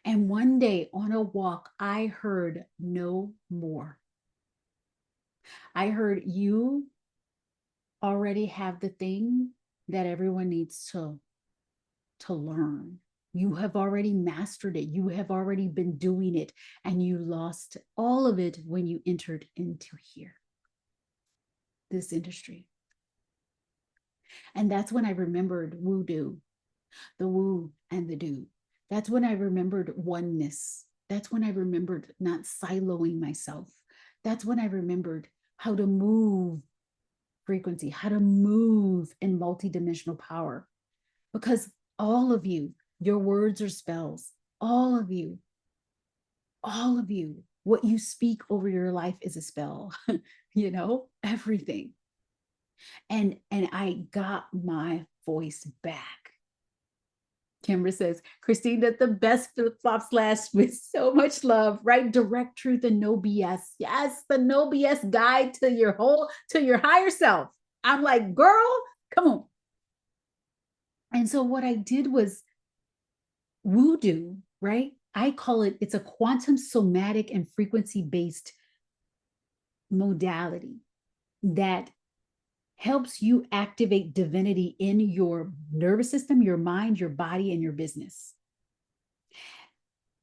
And one day on a walk, I heard no more. I heard you already have the thing that everyone needs to learn. You have already mastered it. You have already been doing it, and you lost all of it when you entered into here, this industry. And that's when I remembered WooDo, the woo and the do. That's when I remembered oneness. That's when I remembered not siloing myself. That's when I remembered how to move frequency, how to move in multidimensional power. Because all of you, your words are spells. All of you, what you speak over your life is a spell, everything. And I got my voice back. Kimber says, Christine does the best flip flop slash with so much love, right? Direct truth and no BS. Yes, the no BS guide to your higher self. I'm like, girl, come on. And so what I did was WooDo, right? I call it's a quantum somatic and frequency-based modality that helps you activate divinity in your nervous system, your mind, your body, and your business.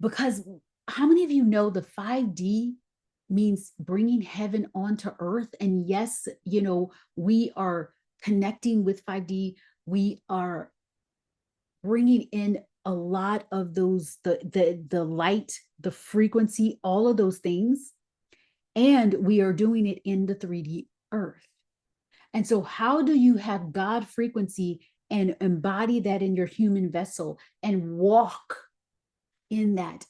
Because how many of you know the 5D means bringing heaven onto earth? And yes, we are connecting with 5D. We are bringing in a lot of those, the light, the frequency, all of those things. And we are doing it in the 3D earth. And so how do you have God frequency and embody that in your human vessel and walk in that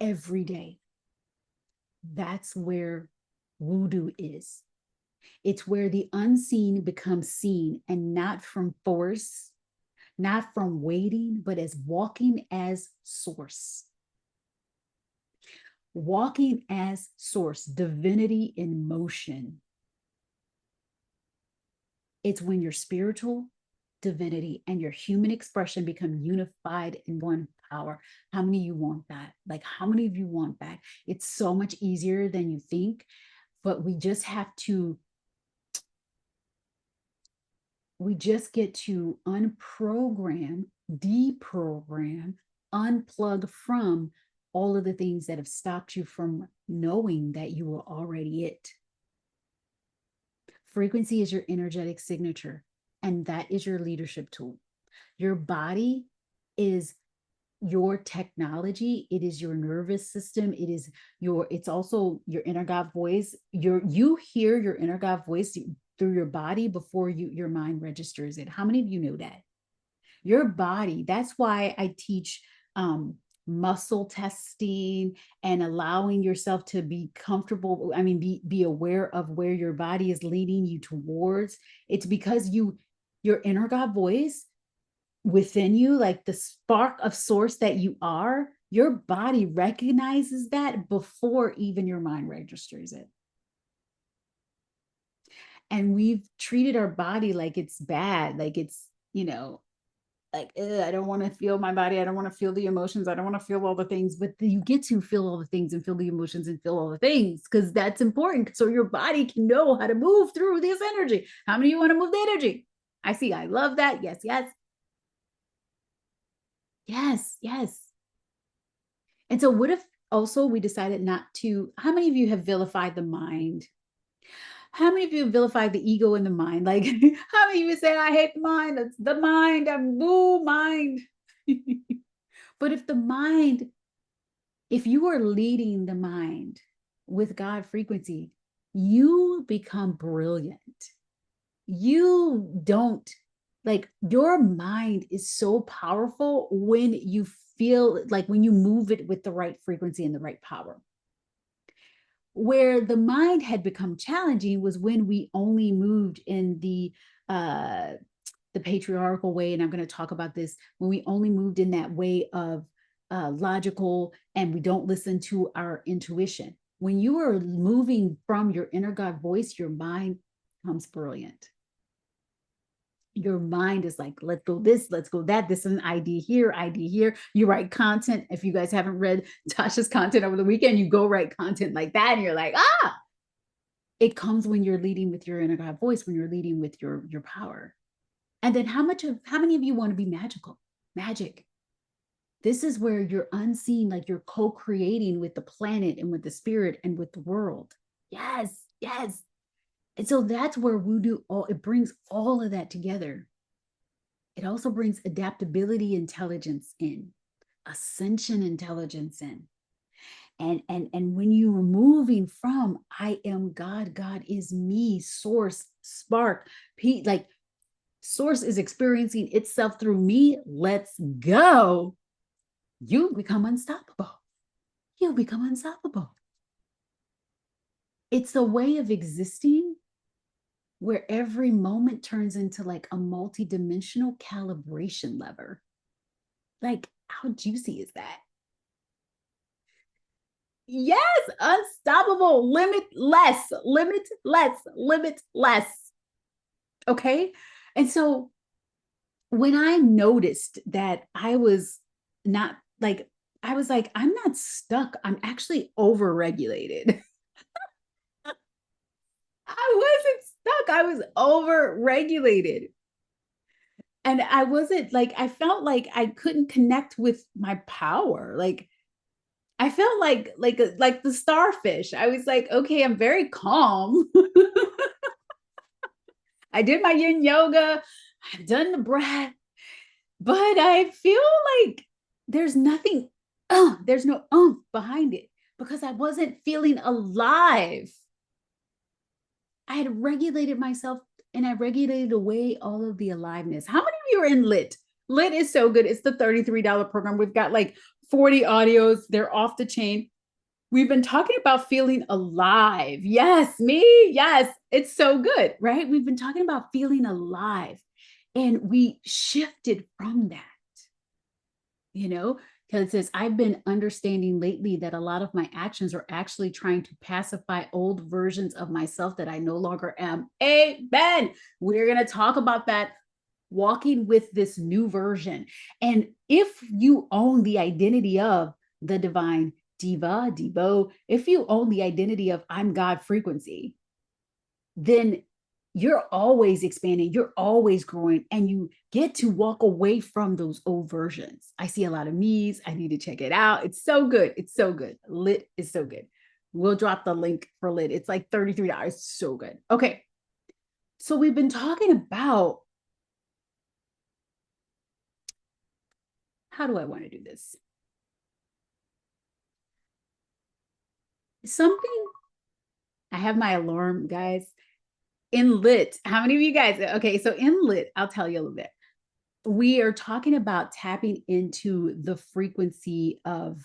every day? That's where WooDo is. It's where the unseen becomes seen, and not from force, not from waiting, but as walking as source. Walking as source, divinity in motion. It's when your spiritual divinity and your human expression become unified in one power. How many of you want that? Like, how many of you want that? It's so much easier than you think, but we just get to unprogram, deprogram, unplug from all of the things that have stopped you from knowing that you were already it. Frequency is your energetic signature, and that is your leadership tool. Your body is your technology. It is your nervous system. It's also your inner God voice. You hear your inner God voice through your body before your mind registers it. How many of you know that? Your body, that's why I teach muscle testing and allowing yourself to be comfortable. I mean, be aware of where your body is leading you towards. It's because your inner God voice within you, like the spark of source that you are, your body recognizes that before even your mind registers it. And we've treated our body like it's bad, like it's, like, I don't want to feel my body. I don't want to feel the emotions. I don't want to feel all the things, but you get to feel all the things and feel the emotions and feel all the things, because that's important. So your body can know how to move through this energy. How many of you want to move the energy? I see. I love that. Yes, yes. Yes, yes. And so what if also we decided not to, how many of you have vilified the mind? How many of you have vilified the ego and the mind? Like, how many of you say, I hate the mind? That's the mind. I'm boo mind. But if you are leading the mind with God frequency, you become brilliant. You don't, like, your mind is so powerful when you feel like, when you move it with the right frequency and the right power. Where the mind had become challenging was when we only moved in the patriarchal way. And I'm going to talk about this, when we only moved in that way of logical, and we don't listen to our intuition. When you are moving from your inner God voice, your mind becomes brilliant. Your mind is like, let's go this, let's go that. This is an idea here, idea here. You write content. If you guys haven't read Tasha's content over the weekend, you go write content like that. And you're like, it comes when you're leading with your inner God voice, when you're leading with your power. And then how many of you want to be magical? Magic. This is where you're unseen, like you're co-creating with the planet and with the spirit and with the world. Yes, yes. And so that's where WooDo, it brings all of that together. It also brings adaptability, intelligence in. ascension intelligence in. And when you are moving from I am God, God is me, source, spark, like source is experiencing itself through me, let's go, you become unstoppable. You become unstoppable. It's a way of existing where every moment turns into like a multi-dimensional calibration lever. Like, how juicy is that? Yes, unstoppable, limitless, limitless, limitless. Okay. And so when I noticed that I was not like, I was like, I'm not stuck. I'm actually overregulated. I wasn't stuck. I was overregulated. And I wasn't like, I felt like I couldn't connect with my power. Like, I felt like the starfish. I was like, okay, I'm very calm. I did my yin yoga. I've done the breath, but I feel like there's nothing, there's no behind it because I wasn't feeling alive. I had regulated myself and I regulated away all of the aliveness. How many of you are in Lit? Lit is so good. It's the $33 program. We've got like 40 audios. They're off the chain. We've been talking about feeling alive. Yes, me. Yes, it's so good, right? We've been talking about feeling alive and we shifted from that, you know, because it says, I've been understanding lately that a lot of my actions are actually trying to pacify old versions of myself that I no longer am. Amen. We're going to talk about that, walking with this new version. And if you own the identity of the divine, Diva, Devo, if you own the identity of I'm God frequency, then you're always expanding, you're always growing, and you get to walk away from those old versions. I see a lot of me's. I need to check it out. It's so good. It's so good. Lit is so good. We'll drop the link for Lit. It's like $33. So good. Okay. So we've been talking about, how do I want to do this? Something, I have my alarm, guys. In Lit, how many of you guys? Okay, so in Lit, I'll tell you a little bit. We are talking about tapping into the frequency of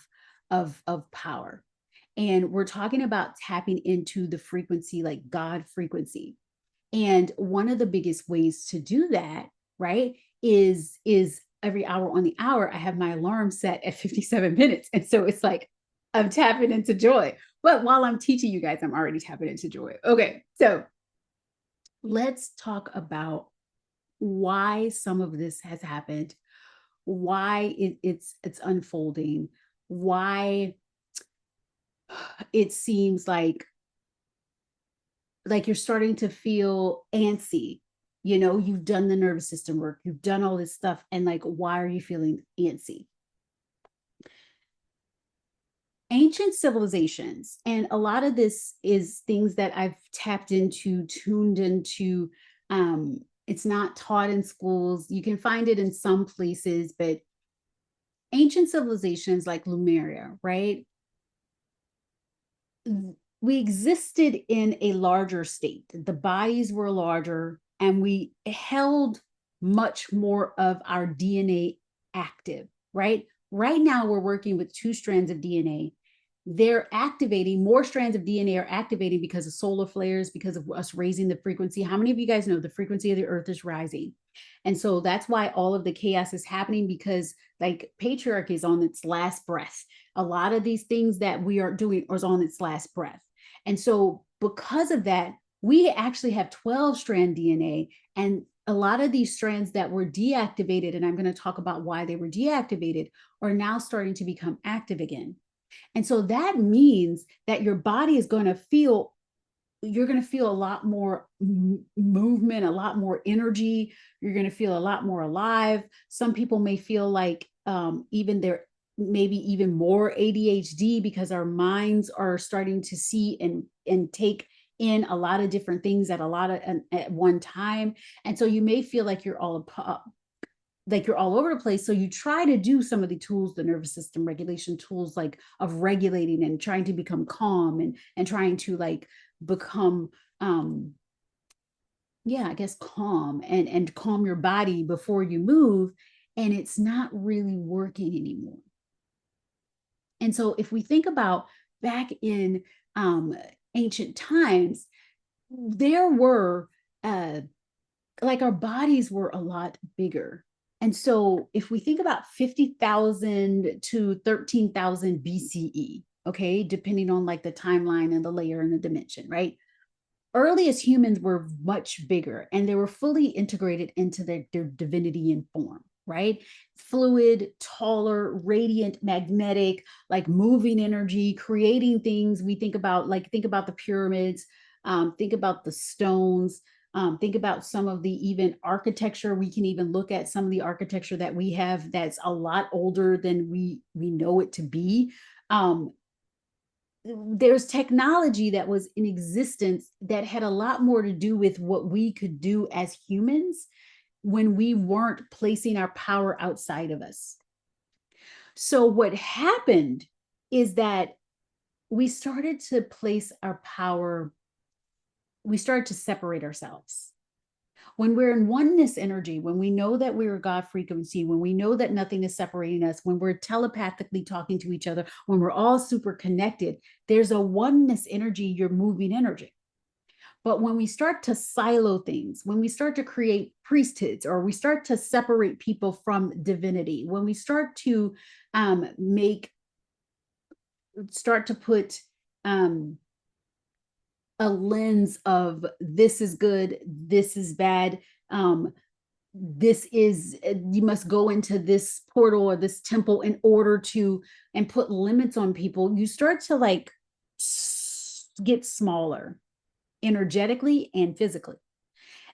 power. And we're talking about tapping into the frequency, like God frequency. And one of the biggest ways to do that, right, is every hour on the hour, I have my alarm set at 57 minutes. And so it's like I'm tapping into joy. But while I'm teaching you guys, I'm already tapping into joy. Okay, so let's talk about why some of this has happened, why it's unfolding, why it seems like you're starting to feel antsy. You know, you've done the nervous system work, you've done all this stuff, and like, why are you feeling antsy? Ancient civilizations, and a lot of this is things that I've tapped into, tuned into. It's not taught in schools. You can find it in some places, but ancient civilizations like Lemuria, right? We existed in a larger state. The bodies were larger, and we held much more of our DNA active, right? Right now, we're working with 2 strands of DNA. They're activating, more strands of DNA are activating because of solar flares, because of us raising the frequency. How many of you guys know the frequency of the earth is rising? And so that's why all of the chaos is happening, because like patriarchy is on its last breath. A lot of these things that we are doing is on its last breath. And so because of that, we actually have 12 strand DNA, and a lot of these strands that were deactivated, and I'm going to talk about why they were deactivated, are now starting to become active again. And so that means that your body is going to feel, you're going to feel a lot more movement, a lot more energy. You're going to feel a lot more alive. Some people may feel like even they're maybe even more ADHD because our minds are starting to see and take in a lot of different things at one time. And so you may feel like you're all like you're all over the place. So you try to do some of the tools, the nervous system regulation tools, like of regulating and trying to become calm and trying to like become yeah, I guess calm and calm your body before you move. And it's not really working anymore. And so if we think about back in ancient times, there were like our bodies were a lot bigger. And so if we think about 50,000 to 13,000 BCE, okay, depending on like the timeline and the layer and the dimension, right? Earliest humans were much bigger and they were fully integrated into their divinity and form, right? Fluid, taller, radiant, magnetic, like moving energy, creating things. We think about the pyramids, think about the stones, think about some of the even architecture. We can even look at some of the architecture that we have that's a lot older than we know it to be. There's technology that was in existence that had a lot more to do with what we could do as humans when we weren't placing our power outside of us. So what happened is that we started to place our power, we started to separate ourselves. When we're in oneness energy, when we know that we're a God frequency, when we know that nothing is separating us, when we're telepathically talking to each other, when we're all super connected, there's a oneness energy, you're moving energy. But when we start to silo things, when we start to create priesthoods, or we start to separate people from divinity, when we start to put a lens of this is good, this is bad, this is, you must go into this portal or this temple in order to, and put limits on people, you start to like get smaller energetically and physically.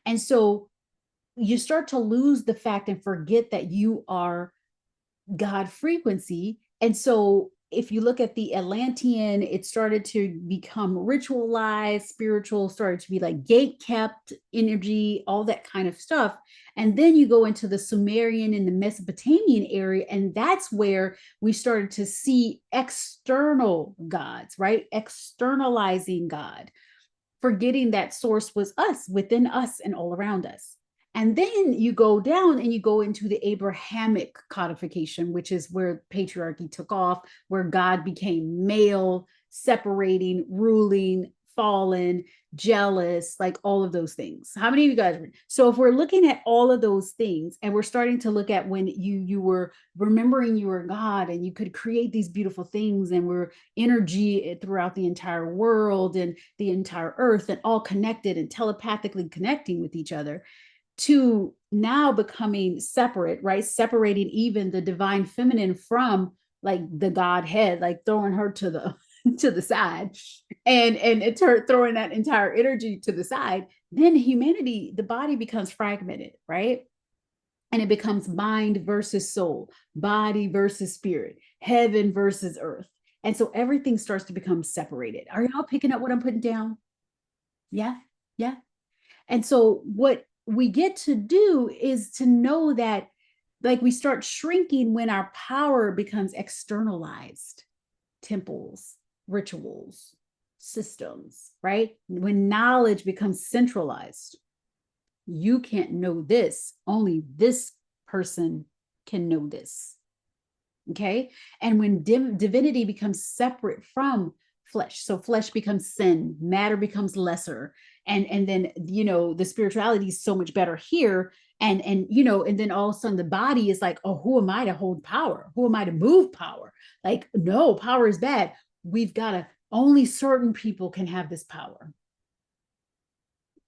And so you start to lose the fact and forget that you are God frequency. And so if you look at the Atlantean, it started to become ritualized, spiritual, started to be like gate kept energy, all that kind of stuff. And then you go into the Sumerian and the Mesopotamian area, and that's where we started to see external gods, right? Externalizing God, forgetting that source was us, within us and all around us. And then you go down and you go into the Abrahamic codification, which is where patriarchy took off, where God became male, separating, ruling, fallen, jealous, like all of those things. How many of you guys? So if we're looking at all of those things and we're starting to look at when you were remembering you were God and you could create these beautiful things and were energy throughout the entire world and the entire earth and all connected and telepathically connecting with each other, to now becoming separate, right? Separating even the divine feminine from like the Godhead, like throwing her to the to the side, and it's her throwing that entire energy to the side. Then humanity, the body becomes fragmented, right? And it becomes mind versus soul, body versus spirit, heaven versus earth. And so everything starts to become separated. Are y'all picking up what I'm putting down? Yeah, yeah. And so what we get to do is to know that like we start shrinking when our power becomes externalized. Temples, rituals, systems, right? When knowledge becomes centralized, you can't know this, only this person can know this. Okay. And when divinity becomes separate from flesh, so flesh becomes sin, matter becomes lesser, and then the spirituality is so much better here, and and then all of a sudden the body is like, oh, who am I to hold power, who am I to move power? Like, no, power is bad. We've got to, only certain people can have this power.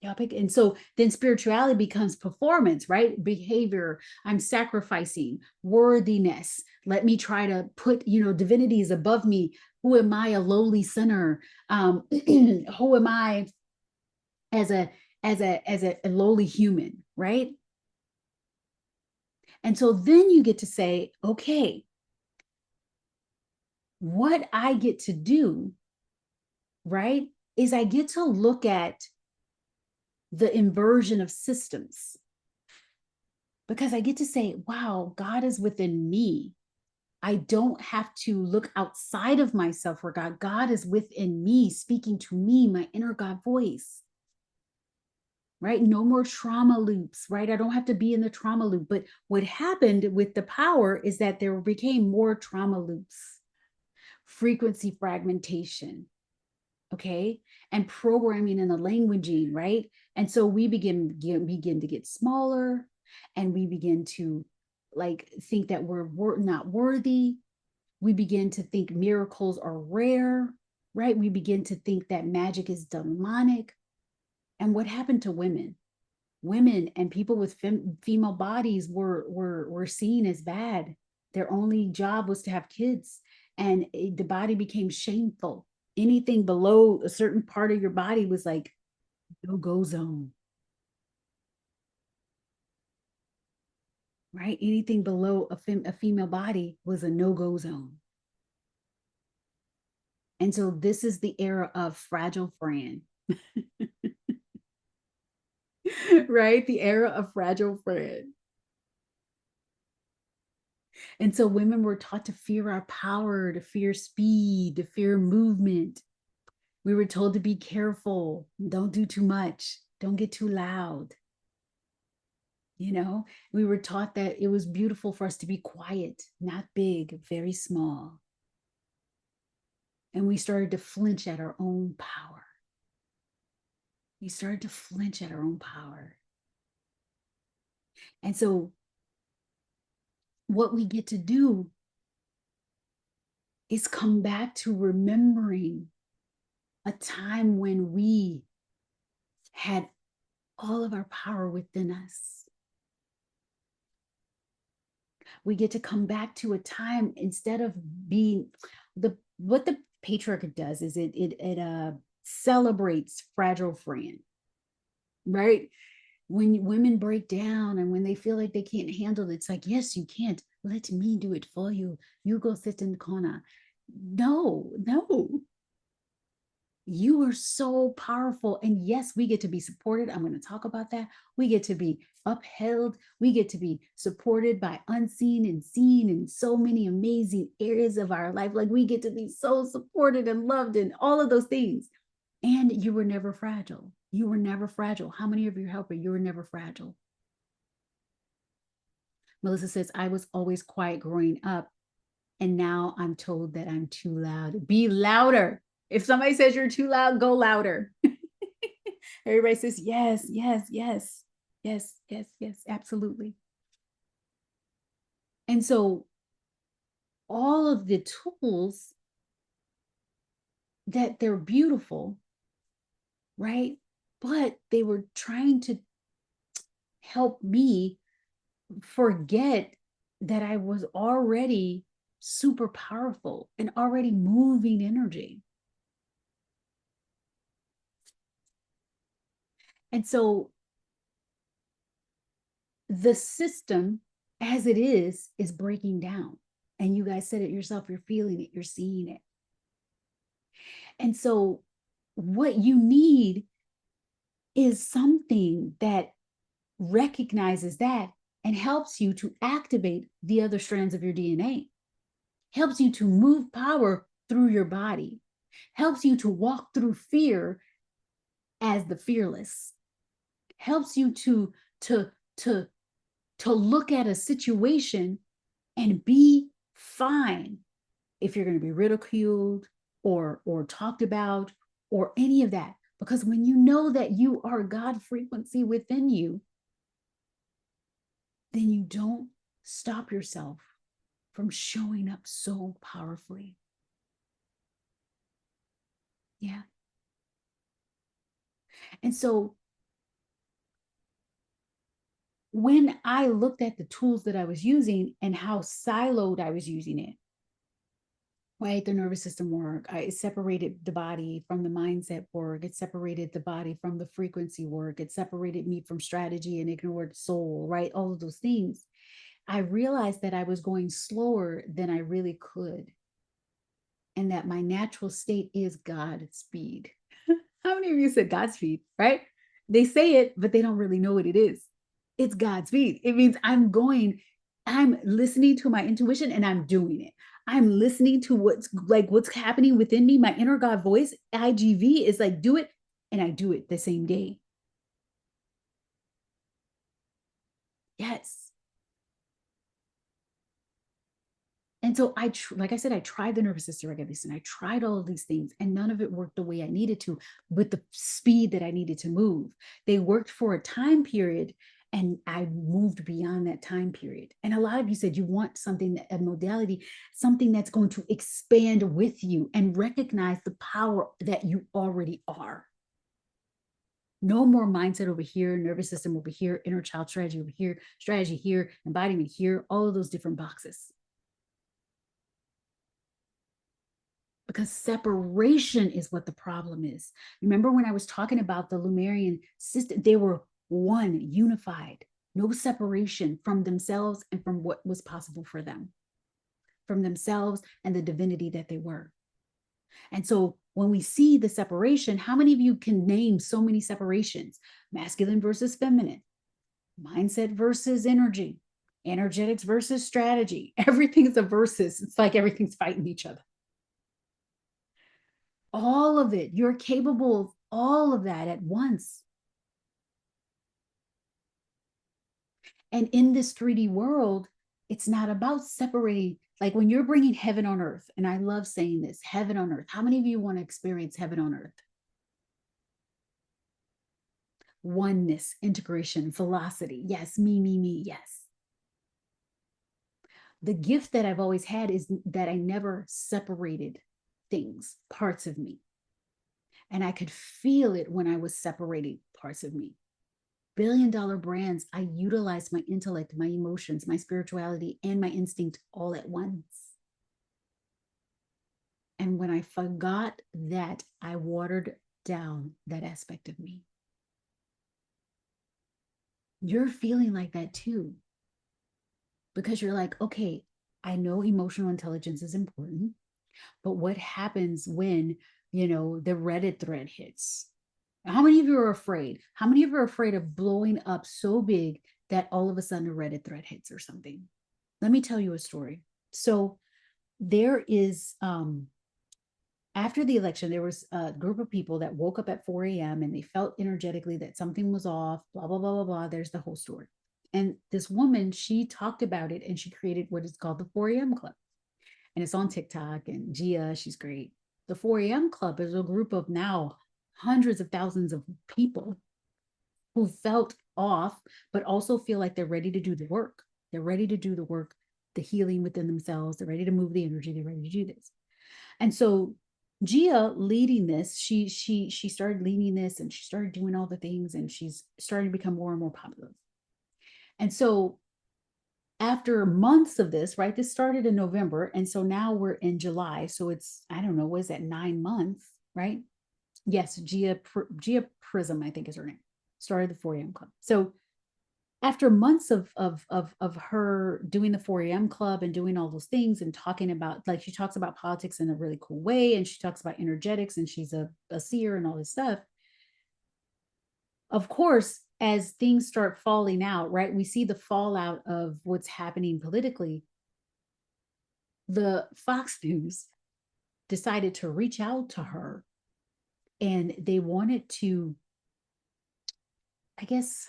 And so then spirituality becomes performance, right? Behavior. I'm sacrificing, worthiness. Let me try to put, divinity is above me. Who am I, a lowly sinner? Who am I as a lowly human, right? And so then you get to say, okay, what I get to do, right, is I get to look at the inversion of systems. because I get to say, wow, God is within me. I don't have to look outside of myself for God. God is within me, speaking to me, my inner God voice, right? No more trauma loops, right? I don't have to be in the trauma loop. But what happened with the power is that there became more trauma loops, frequency fragmentation, okay, and programming and the languaging, right? And so we begin to get smaller, and we begin to like think that we're not worthy. We begin to think miracles are rare, right? We begin to think that magic is demonic. And what happened to women? Women and people with female bodies were seen as bad. Their only job was to have kids, and the body became shameful. Anything below a certain part of your body was like no-go zone, right? Anything below a female body was a no-go zone. And so this is the era of fragile Fran. Right? The era of fragile Fran. And so women were taught to fear our power, to fear speed, to fear movement. We were told to be careful, don't do too much, don't get too loud. You know, we were taught that it was beautiful for us to be quiet, not big, very small. And we started to flinch at our own power. We started to flinch at our own power. And so what we get to do is come back to remembering a time when we had all of our power within us. We get to come back to a time, instead of being what the patriarchy does is it celebrates fragile Fran, right? When women break down and when they feel like they can't handle it, it's like, yes, you can't. Let me do it for you. You go sit in the corner. No, no. You are so powerful. And yes, we get to be supported. I'm going to talk about that. We get to be upheld. We get to be supported by unseen and seen in so many amazing areas of our life. Like, we get to be so supported and loved and all of those things. And you were never fragile. You were never fragile. How many of you help her? You were never fragile. Melissa says, I was always quiet growing up, and now I'm told that I'm too loud. Be louder. If somebody says you're too loud, go louder. Everybody says, yes, yes, yes, yes, yes, yes, absolutely. And so all of the tools, that they're beautiful, right? But they were trying to help me forget that I was already super powerful and already moving energy. And so the system as it is breaking down. And you guys said it yourself, you're feeling it, you're seeing it. And so what you need is something that recognizes that and helps you to activate the other strands of your DNA, helps you to move power through your body, helps you to walk through fear as the fearless, helps you to look at a situation and be fine if you're going to be ridiculed or talked about or any of that. Because when you know that you are God frequency within you, then you don't stop yourself from showing up so powerfully. Yeah. And so when I looked at the tools that I was using and how siloed I was using it, right? The nervous system work, I separated the body from the mindset work, it separated the body from the frequency work, it separated me from strategy and ignored soul, right? All of those things. I realized that I was going slower than I really could, and that my natural state is Godspeed. How many of you said Godspeed, right? They say it, but they don't really know what it is. It's Godspeed. It means I'm listening to my intuition and I'm doing it. I'm listening to what's happening within me. My inner God voice, IGV, is like, do it. And I do it the same day. Yes. And so like I said, I tried the nervous system regulation. I tried all of these things and none of it worked the way I needed to with the speed that I needed to move. They worked for a time period and I moved beyond that time period. And a lot of you said you want something, a modality, something that's going to expand with you and recognize the power that you already are. No more mindset over here, nervous system over here, inner child strategy over here, strategy here, embodiment here, all of those different boxes. Because separation is what the problem is. Remember when I was talking about the Lemurian system, they were one, unified, no separation from themselves and from what was possible for them, from themselves and the divinity that they were. And so when we see the separation, how many of you can name so many separations? Masculine versus feminine, mindset versus energy, energetics versus strategy. Everything's a versus. It's like everything's fighting each other. All of it. You're capable of all of that at once. And in this 3D world, it's not about separating. Like when you're bringing heaven on earth, and I love saying this, heaven on earth. How many of you want to experience heaven on earth? Oneness, integration, velocity. Yes, me. Yes. The gift that I've always had is that I never separated things, parts of me. And I could feel it when I was separating parts of me. Billion-dollar brands, I utilize my intellect, my emotions, my spirituality, and my instinct all at once. And when I forgot that, I watered down that aspect of me. You're feeling like that too. Because you're like, okay, I know emotional intelligence is important, but what happens when, the Reddit thread hits? How many of you are afraid? How many of you are afraid of blowing up so big that all of a sudden a Reddit thread hits or something? Let me tell you a story. So there is, after the election, there was a group of people that woke up at 4 a.m. and they felt energetically that something was off, blah, blah, blah, blah, blah. There's the whole story. And this woman, she talked about it and she created what is called the 4 a.m. Club. And it's on TikTok, and Gia, she's great. The 4 a.m. Club is a group of now hundreds of thousands of people who felt off, but also feel like they're ready to do the work. They're ready to do the work, the healing within themselves. They're ready to move the energy. They're ready to do this. And so Gia leading this, she started leading this and she started doing all the things and she's starting to become more and more popular. And so after months of this, right, this started in November. And so now we're in July. So it's, I don't know, what is that, 9 months, right? Yes, Gia Prism, I think is her name, started the 4 a.m. Club. So after months of her doing the 4 a.m. Club and doing all those things and talking about, like, she talks about politics in a really cool way, and she talks about energetics, and she's a seer and all this stuff. Of course, as things start falling out, right, we see the fallout of what's happening politically. The Fox News decided to reach out to her, and they wanted to, I guess,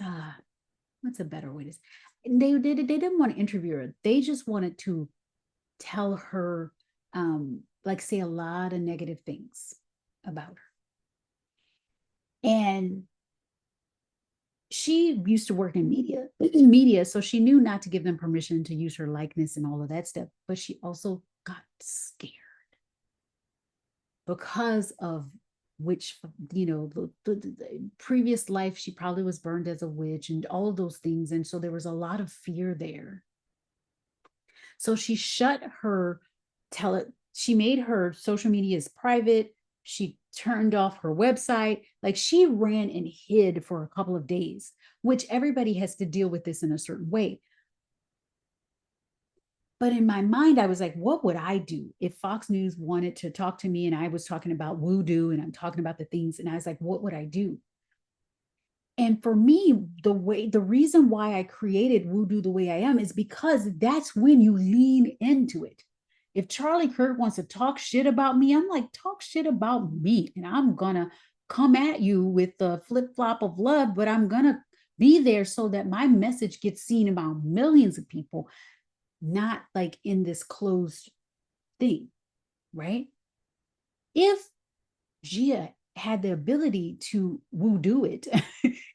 what's a better way to say? They didn't want to interview her. They just wanted to tell her, like, say a lot of negative things about her. And she used to work in media, so she knew not to give them permission to use her likeness and all of that stuff. But she also got scared because of which, the previous life, she probably was burned as a witch and all of those things. And so there was a lot of fear there. So she shut her she made her social medias private. She turned off her website. Like, she ran and hid for a couple of days, which everybody has to deal with this in a certain way. But in my mind, I was like, what would I do if Fox News wanted to talk to me and I was talking about WooDo and I'm talking about the things, and I was like, what would I do? And for me, the reason why I created WooDo the way I am is because that's when you lean into it. If Charlie Kirk wants to talk shit about me, I'm like, talk shit about me. And I'm gonna come at you with the flip-flop of love, but I'm gonna be there so that my message gets seen about millions of people, not like in this closed thing, right? If Gia had the ability to woo do it,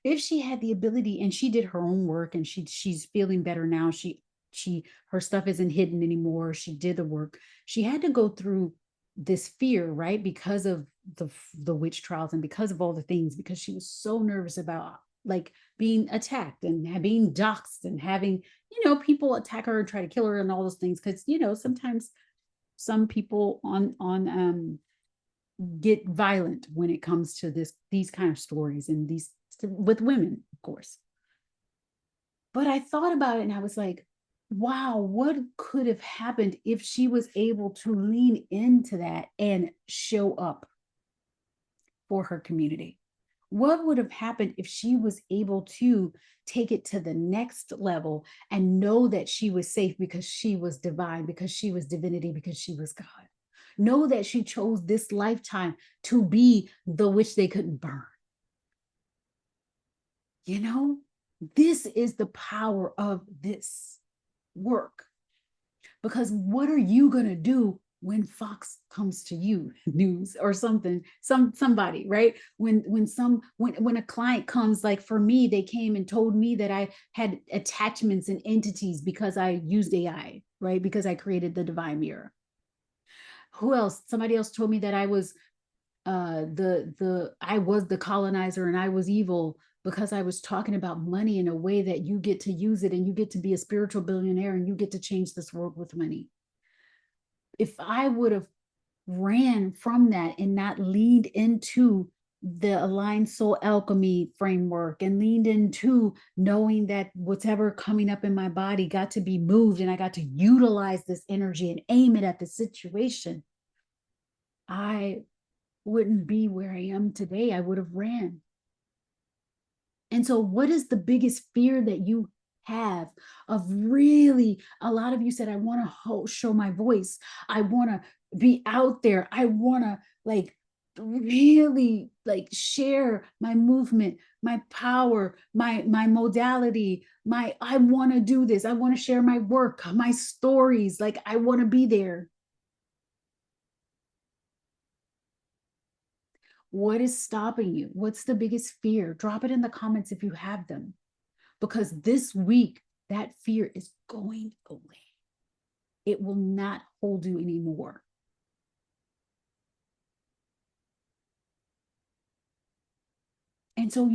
if she had the ability and she did her own work and she's feeling better now, she her stuff isn't hidden anymore. She did the work. She had to go through this fear, right? Because of the witch trials and because of all the things, because she was so nervous about like being attacked and being doxxed and having, people attack her and try to kill her and all those things. Because, sometimes some people on get violent when it comes to these kind of stories and these with women, of course. But I thought about it and I was like, wow, what could have happened if she was able to lean into that and show up for her community? What would have happened if she was able to take it to the next level and know that she was safe because she was divine, because she was divinity, because she was God? Know that she chose this lifetime to be the witch they couldn't burn. This is the power of this work. Because what are you going to do when Fox comes to you, news or something, somebody, right? When a client comes, like for me, they came and told me that I had attachments and entities because I used AI, right? Because I created the divine mirror. Who else? Somebody else told me that I was I was the colonizer and I was evil because I was talking about money in a way that you get to use it and you get to be a spiritual billionaire and you get to change this world with money. If I would have ran from that and not leaned into the aligned soul alchemy framework and leaned into knowing that whatever coming up in my body got to be moved and I got to utilize this energy and aim it at the situation, I wouldn't be where I am today. I would have ran. And so, what is the biggest fear that you have of really? A lot of you said, I want to show my voice. I want to be out there. I want to really share my movement, my power, my modality, I want to do this. I want to share my work, my stories. Like, I want to be there. What is stopping you? What's the biggest fear? Drop it in the comments if you have them. Because this week, that fear is going away. It will not hold you anymore. And so,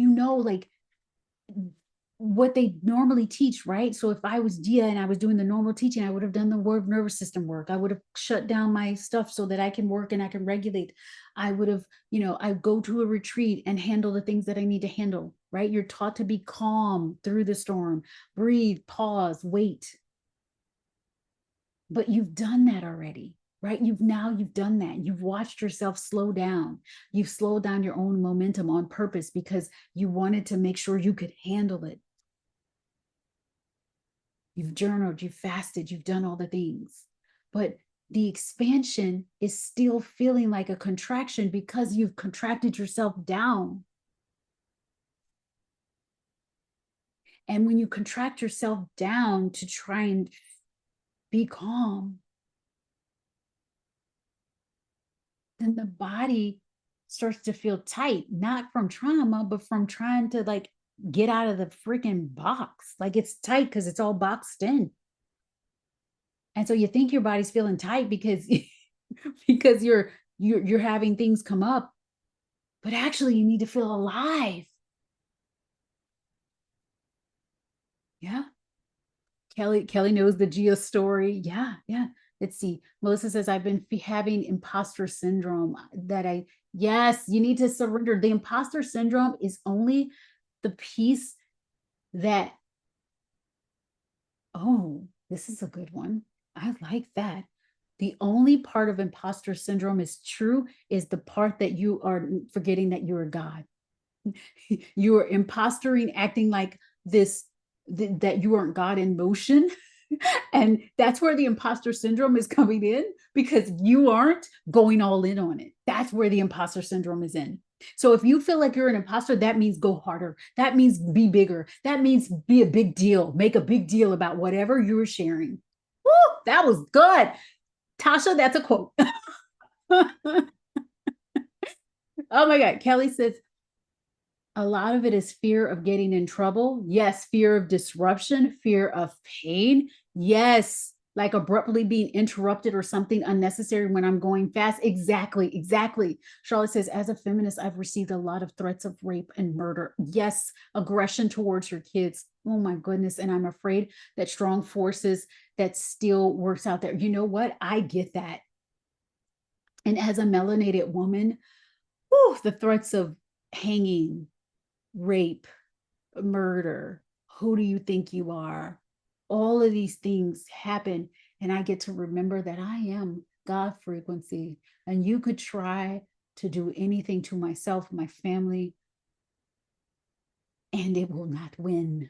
what they normally teach, right? So if I was Dia and I was doing the normal teaching, I would have done the word nervous system work. I would have shut down my stuff so that I can work and I can regulate. I would have, I go to a retreat and handle the things that I need to handle, right? You're taught to be calm through the storm, breathe, pause, wait. But you've done that already, right? You've done that. You've watched yourself slow down. You've slowed down your own momentum on purpose because you wanted to make sure you could handle it. You've journaled, you've fasted, you've done all the things. But the expansion is still feeling like a contraction because you've contracted yourself down. And when you contract yourself down to try and be calm, then the body starts to feel tight, not from trauma, but from trying to get out of the freaking box. Like, it's tight because it's all boxed in. And so you think your body's feeling tight because because you're having things come up, but actually you need to feel alive. Yeah. Kelly knows the Gia story. Yeah, yeah. Let's see. Melissa says, I've been having imposter syndrome yes, you need to surrender. The imposter syndrome is only the piece that, oh, this is a good one. I like that. The only part of imposter syndrome is true is the part that you are forgetting that you're a God. You are impostoring, acting like this, that you aren't God in motion. And that's where the imposter syndrome is coming in, because you aren't going all in on it. That's where the imposter syndrome is in. So if you feel like you're an imposter, that means go harder. That means be bigger. That means be a big deal. Make a big deal about whatever you're sharing. Woo, that was good. Tasha, that's a quote. Oh my God. Kelly says, a lot of it is fear of getting in trouble. Yes. Fear of disruption, fear of pain. Yes. Like abruptly being interrupted or something unnecessary when I'm going fast. Exactly. Exactly. Charlotte says, as a feminist, I've received a lot of threats of rape and murder. Yes. Aggression towards your kids. Oh my goodness. And I'm afraid that strong forces that still works out there. You know what? I get that. And as a melanated woman, whew, the threats of hanging, rape, murder, who do you think you are? All of these things happen. And I get to remember that I am God frequency. And you could try to do anything to myself, my family, and it will not win.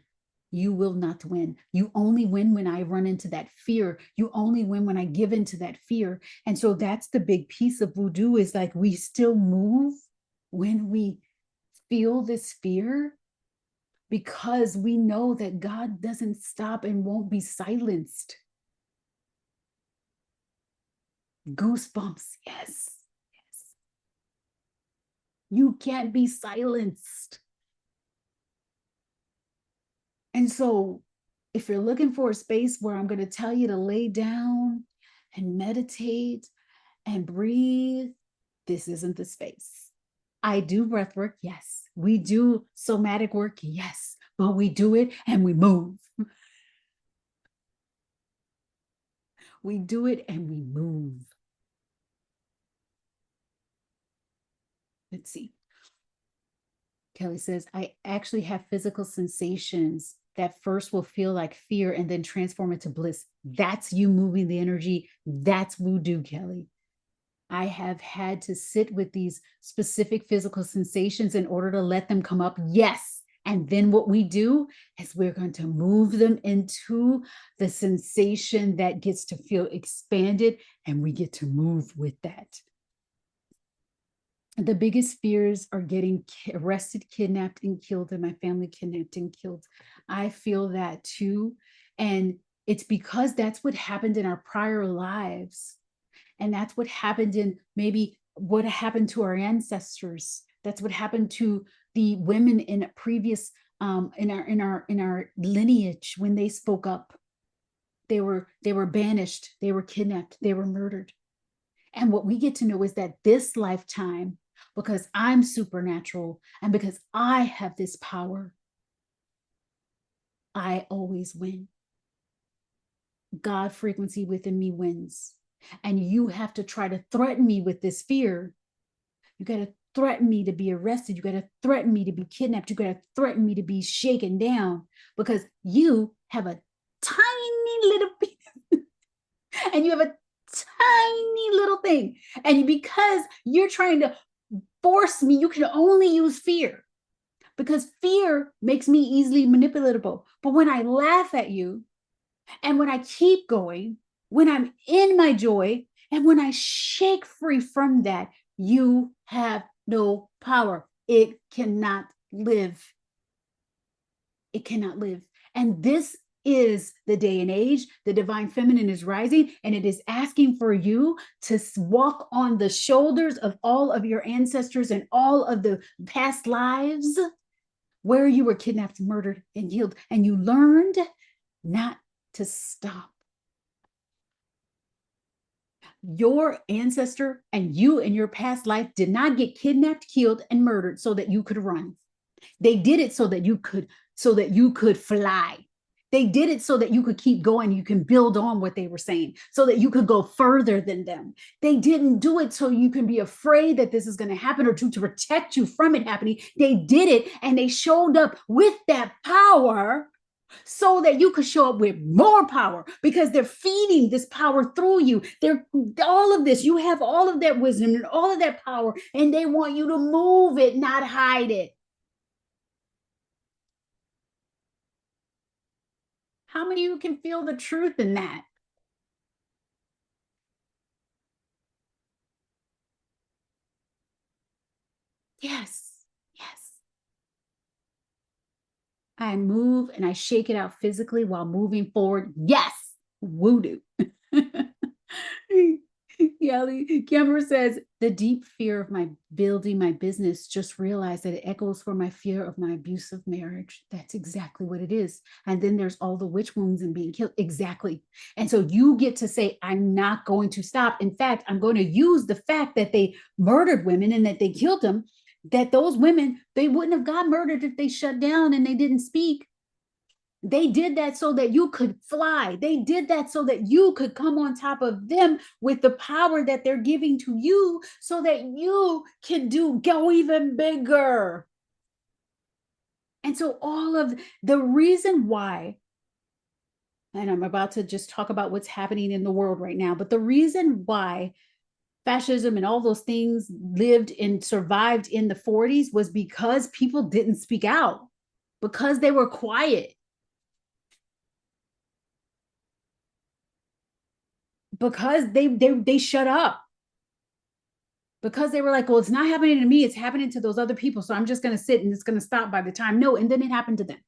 You will not win. You only win when I run into that fear. You only win when I give into that fear. And so that's the big piece of voodoo, is like we still move when we feel this fear, because we know that God doesn't stop and won't be silenced. Goosebumps. Yes. Yes. You can't be silenced. And so if you're looking for a space where I'm going to tell you to lay down and meditate and breathe, this isn't the space. I do breath work. Yes. We do somatic work. Yes. But we do it and we move. We do it and we move. Let's see. Kelly says, I actually have physical sensations that first will feel like fear and then transform into bliss. That's you moving the energy. That's voodoo, Kelly. I have had to sit with these specific physical sensations in order to let them come up. Yes. And then what we do is we're going to move them into the sensation that gets to feel expanded, and we get to move with that. The biggest fears are getting arrested, kidnapped, and killed, and my family kidnapped and killed. I feel that too. And it's because that's what happened in our prior lives. And that's what happened in maybe what happened to our ancestors. That's what happened to the women in previous in our lineage when they spoke up. They were banished, they were kidnapped, they were murdered. And what we get to know is that this lifetime, because I'm supernatural and because I have this power, I always win. God frequency within me wins. And you have to try to threaten me with this fear. You got to threaten me to be arrested. You got to threaten me to be kidnapped. You got to threaten me to be shaken down, because you have a tiny little piece and you have a tiny little thing. And because you're trying to force me, you can only use fear, because fear makes me easily manipulatable. But when I laugh at you and when I keep going, when I'm in my joy, and when I shake free from that, you have no power. It cannot live. It cannot live. And this is the day and age. The divine feminine is rising, and it is asking for you to walk on the shoulders of all of your ancestors and all of the past lives where you were kidnapped, murdered, and killed, and you learned not to stop. Your ancestor and you in your past life did not get kidnapped, killed, and murdered so that you could run. They did it so that you could fly. They did it so that you could keep going. You can build on what they were saying, so that you could go further than them. They didn't do it so you can be afraid that this is going to happen, or to protect you from it happening. They did it, and they showed up with that power so that you could show up with more power, because they're feeding this power through you. They're all of this. You have all of that wisdom and all of that power, and they want you to move it, not hide it. How many of you can feel the truth in that? Yes, yes. I move and I shake it out physically while moving forward. Yes, WooDo. Kimber says, the deep fear of my building my business, just realized that it echoes for my fear of my abusive marriage. That's exactly what it is. And then there's all the witch wounds and being killed. Exactly. And so you get to say, I'm not going to stop. In fact, I'm going to use the fact that they murdered women and that they killed them, that those women, they wouldn't have got murdered if they shut down and they didn't speak. They did that so that you could fly. They did that so that you could come on top of them with the power that they're giving to you so that you can go even bigger. And so all of the reason why, and I'm about to just talk about what's happening in the world right now, but the reason why fascism and all those things lived and survived in the 40s was because people didn't speak out, because they were quiet, because they shut up, because they were like, well, it's not happening to me, it's happening to those other people, so I'm just going to sit and it's going to stop by the time. No, and then it happened to them.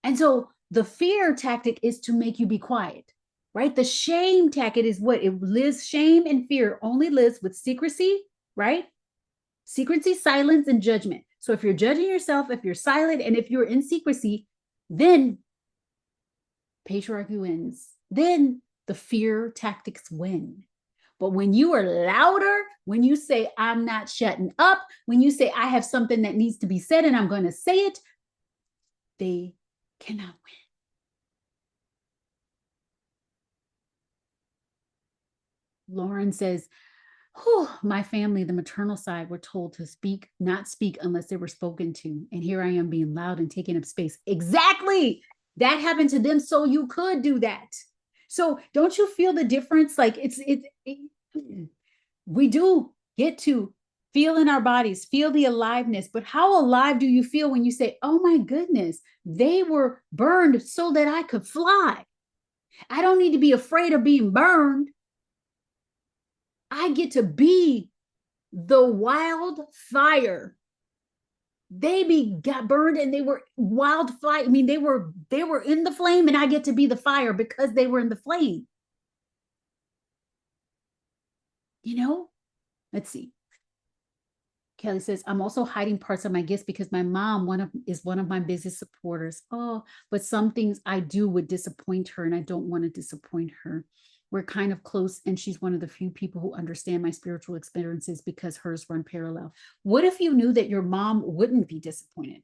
And so the fear tactic is to make you be quiet, right? The shame tactic is what it lives. Shame and fear only lives with secrecy, right? Secrecy, silence, and judgment. So if you're judging yourself, if you're silent, and if you're in secrecy, then patriarchy wins. Then the fear tactics win. But when you are louder, when you say, I'm not shutting up, when you say, I have something that needs to be said and I'm going to say it, they cannot win. Lauren says, my family, the maternal side, were told to speak, not speak unless they were spoken to. And here I am being loud and taking up space. Exactly. That happened to them, so you could do that. So don't you feel the difference? Like we do get to feel in our bodies, feel the aliveness, but how alive do you feel when you say, oh my goodness, they were burned so that I could fly? I don't need to be afraid of being burned. I get to be the wildfire. Got burned and they were wildfire. I mean, they were in the flame, and I get to be the fire because they were in the flame. You know, let's see. Kelly says, I'm also hiding parts of my gifts because my mom is one of my biggest supporters. Oh, but some things I do would disappoint her, and I don't want to disappoint her. We're kind of close, and she's one of the few people who understand my spiritual experiences because hers run parallel. What if you knew that your mom wouldn't be disappointed?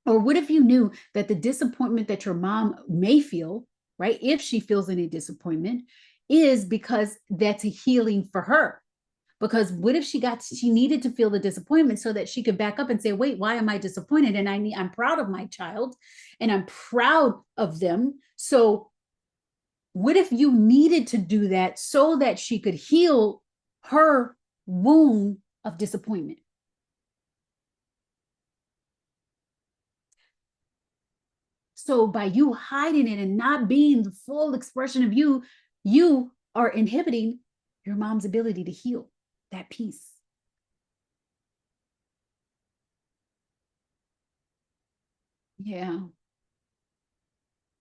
Or what if you knew that the disappointment that your mom may feel, right, if she feels any disappointment, is because that's a healing for her? Because what if she needed to feel the disappointment so that she could back up and say, wait, why am I disappointed? And I'm proud of my child and I'm proud of them. So what if you needed to do that so that she could heal her wound of disappointment? So by you hiding it and not being the full expression of you, you are inhibiting your mom's ability to heal that piece. Yeah,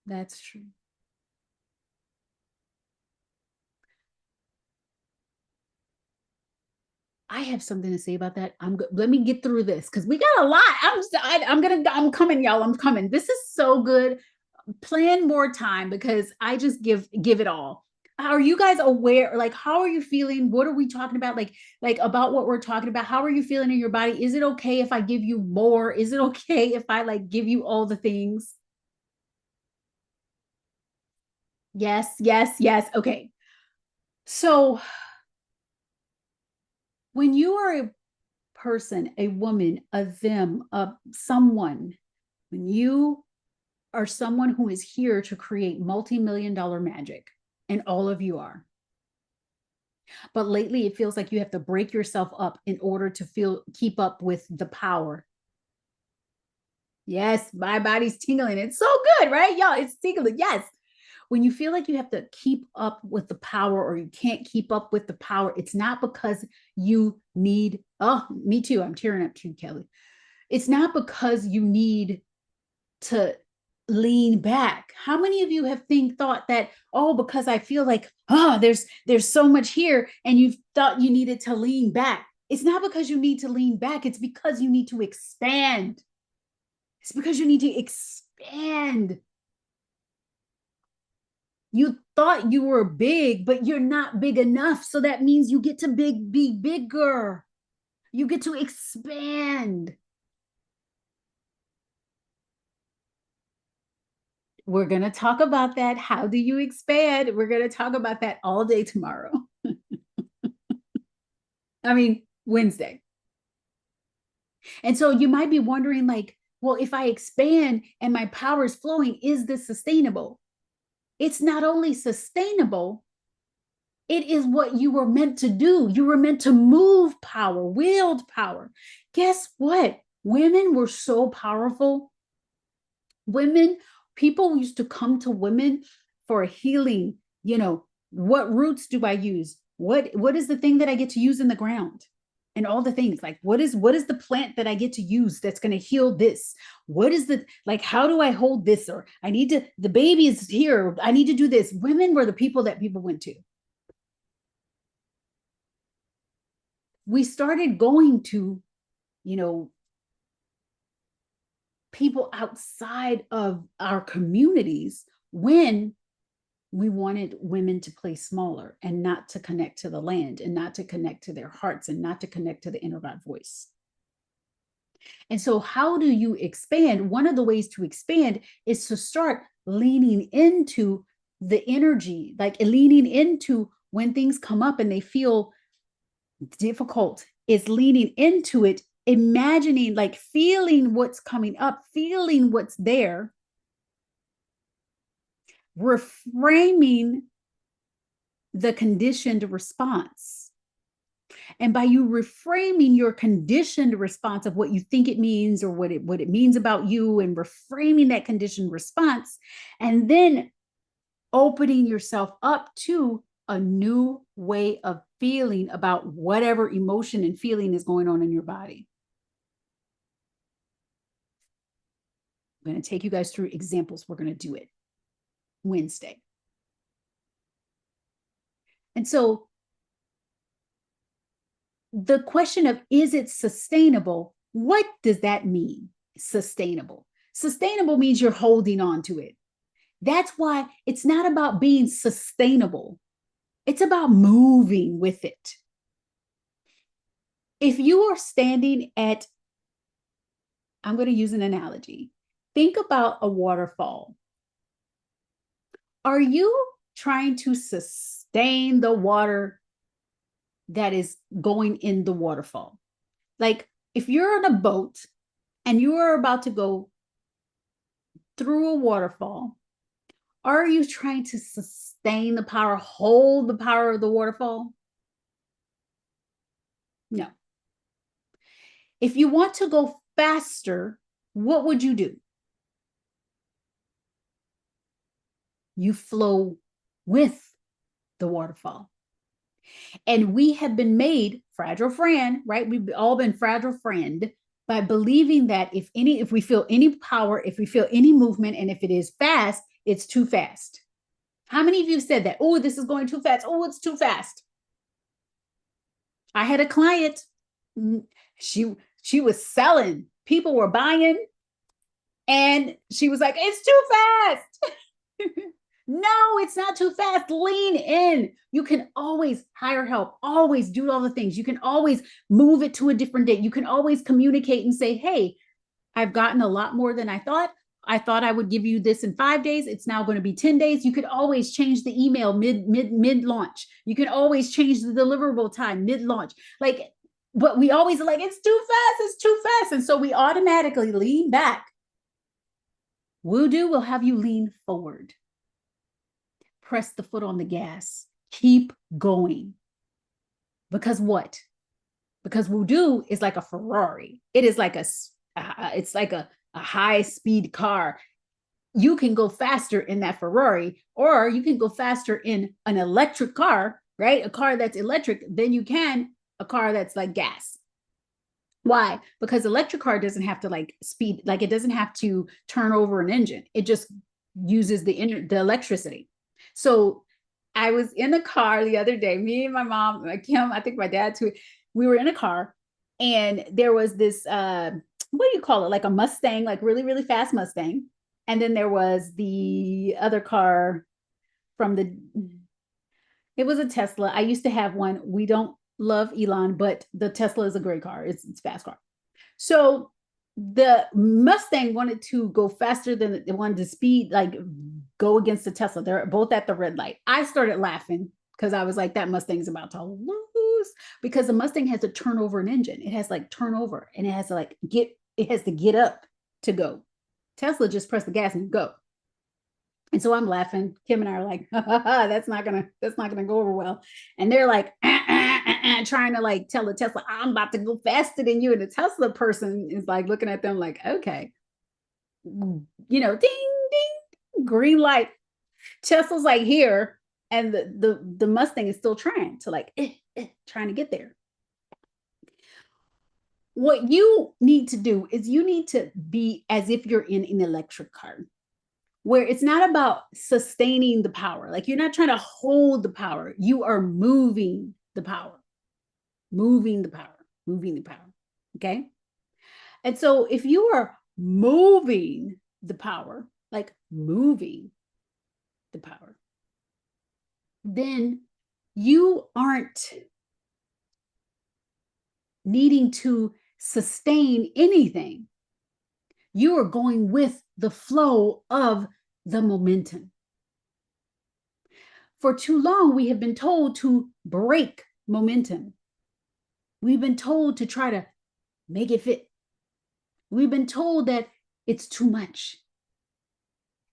that's true. I have something to say about that. Let me get through this because we got a lot. I'm coming, y'all. I'm coming. This is so good. Plan more time because I just give it all. Are you guys aware? Like, how are you feeling? What are we talking about? Like about what we're talking about. How are you feeling in your body? Is it okay if I give you more? Is it okay if I like give you all the things? Yes, yes, yes. Okay. So when you are a person, a woman, a them, a someone, when you are someone who is here to create multi-million-dollar magic, and all of you are. But lately it feels like you have to break yourself up in order to keep up with the power. Yes, my body's tingling. It's so good, right? Y'all, it's tingling. Yes. When you feel like you have to keep up with the power or you can't keep up with the power, it's not because you need, oh, me too. I'm tearing up too, Kelly. It's not because you need to lean back. How many of you have thought that, oh, because I feel like, oh, there's so much here, and you thought you needed to lean back? It's not because you need to lean back. It's because you need to expand. It's because you need to expand. You thought you were big, but you're not big enough. So that means you get to be bigger. You get to expand. We're going to talk about that. How do you expand? We're going to talk about that all day tomorrow. I mean, Wednesday. And so you might be wondering, like, well, if I expand and my power is flowing, is this sustainable? It's not only sustainable, it is what you were meant to do. You were meant to move power, wield power. Guess what? Women were so powerful. Women, people used to come to women for healing. You know, what roots do I use? What is the thing that I get to use in the ground? And all the things, like what is the plant that I get to use that's going to heal this? What is the, like, how do I hold this? Or I need to, the baby is here, I need to do this. Women were the people that people went to. We started going to, you know, people outside of our communities when we wanted women to play smaller and not to connect to the land and not to connect to their hearts and not to connect to the inner God voice. And so how do you expand? One of the ways to expand is to start leaning into the energy, like leaning into when things come up and they feel difficult, is leaning into it, imagining, like feeling what's coming up, feeling what's there, reframing the conditioned response. And by you reframing your conditioned response of what you think it means or what it means about you, and reframing that conditioned response, and then opening yourself up to a new way of feeling about whatever emotion and feeling is going on in your body. I'm going to take you guys through examples. We're going to do it Wednesday. And so the question of, is it sustainable? What does that mean? Sustainable. Sustainable means you're holding on to it. That's why it's not about being sustainable. It's about moving with it. If you are standing at, I'm going to use an analogy. Think about a waterfall. Are you trying to sustain the water that is going in the waterfall? Like if you're on a boat and you are about to go through a waterfall, are you trying to sustain the power, hold the power of the waterfall? No. If you want to go faster, what would you do? You flow with the waterfall. And we have been made fragile friend, right? We've all been fragile friend by believing that if we feel any power, if we feel any movement, and if it is fast, it's too fast. How many of you have said that? Oh, this is going too fast. Oh, it's too fast. I had a client. She was selling. People were buying. And she was like, it's too fast. No, it's not too fast. Lean in. You can always hire help, always do all the things. You can always move it to a different date. You can always communicate and say, hey, I've gotten a lot more than I thought. I thought I would give you this in 5 days. It's now going to be 10 days. You could always change the email mid launch. You can always change the deliverable time mid launch. Like, but we always are like, it's too fast. It's too fast. And so we automatically lean back. WooDo will have you lean forward. Press the foot on the gas. Keep going. Because what? Because WooDo is like a Ferrari. It is like it's like a a high speed car, you can go faster in that Ferrari, or you can go faster in an electric car, right? A car that's electric than you can a car that's like gas. Why? Because electric car doesn't have to like speed, like it doesn't have to turn over an engine. It just uses the electricity. So I was in a car the other day, me and my mom, Kim, I think my dad too. We were in a car, and there was this what do you call it? Like a Mustang, like really, really fast Mustang. And then there was the other car from the, it was a Tesla. I used to have one. We don't love Elon, but the Tesla is a great car. It's a fast car. So the Mustang wanted to go faster than it wanted to speed, like go against the Tesla. They're both at the red light. I started laughing because I was like, that Mustang's about to lose, because the Mustang has to turn over an engine. It has like turn over, and it has to like it has to get up to go. Tesla just press the gas and go. And so I'm laughing. Kim and I are like, that's not gonna go over well. And they're like, trying to like tell the Tesla, I'm about to go faster than you. And the Tesla person is like looking at them like, okay, ding, ding, green light. Tesla's like here, and the Mustang is still trying to like trying to get there. What you need to do is you need to be as if you're in an electric car, where it's not about sustaining the power. Like you're not trying to hold the power. You are moving the power, moving the power, moving the power. Okay. And so if you are moving the power, like moving the power, then you aren't needing to sustain anything. You are going with the flow of the momentum. For too long, we have been told to break momentum. We've been told to try to make it fit. We've been told that it's too much.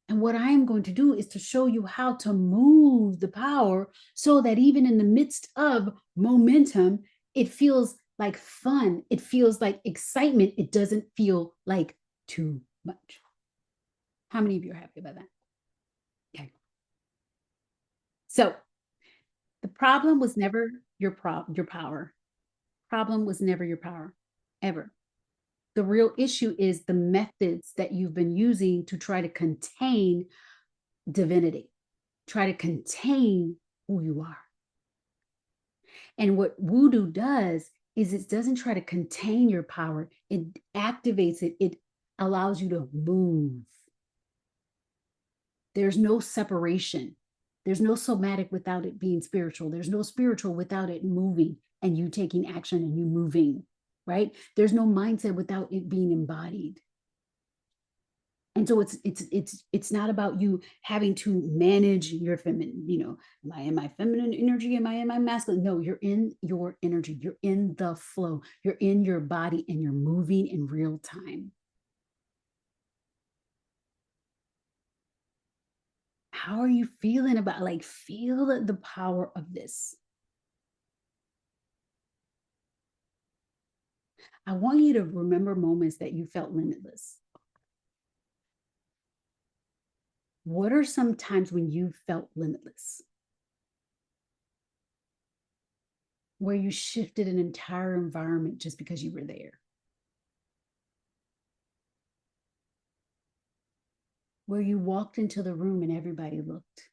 And what I am going to do is to show you how to move the power so that even in the midst of momentum, it feels like fun. It feels like excitement. It doesn't feel like too much. How many of you are happy about that? Okay. So the problem was never your power. Problem was never your power, ever. The real issue is the methods that you've been using to try to contain divinity, try to contain who you are. And what WooDo does is it doesn't try to contain your power, it activates it, it allows you to move. There's no separation. There's no somatic without it being spiritual. There's no spiritual without it moving and you taking action and you moving, right? There's no mindset without it being embodied. And so it's not about you having to manage your feminine, am I in my feminine energy? Am I in my masculine? No, you're in your energy. You're in the flow. You're in your body and you're moving in real time. How are you feeling about, like, feel the power of this? I want you to remember moments that you felt limitless. What are some times when you felt limitless? Where you shifted an entire environment just because you were there? Where you walked into the room and everybody looked?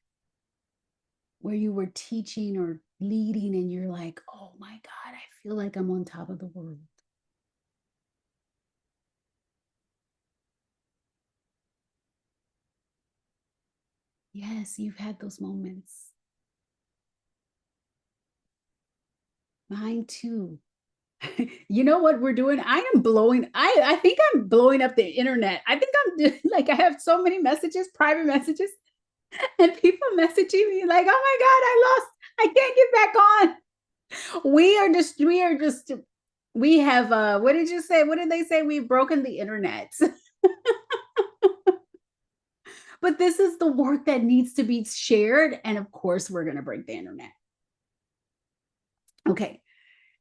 Where you were teaching or leading and you're like, oh my God, I feel like I'm on top of the world. Yes, you've had those moments. Mine too. You know what we're doing? I think I'm blowing up the internet. I think I'm doing, like, I have so many messages, private messages, and people messaging me like, oh my God, I can't get back on. We have, what did you say? What did they say? We've broken the internet. But this is the work that needs to be shared. And of course, we're going to break the internet. Okay.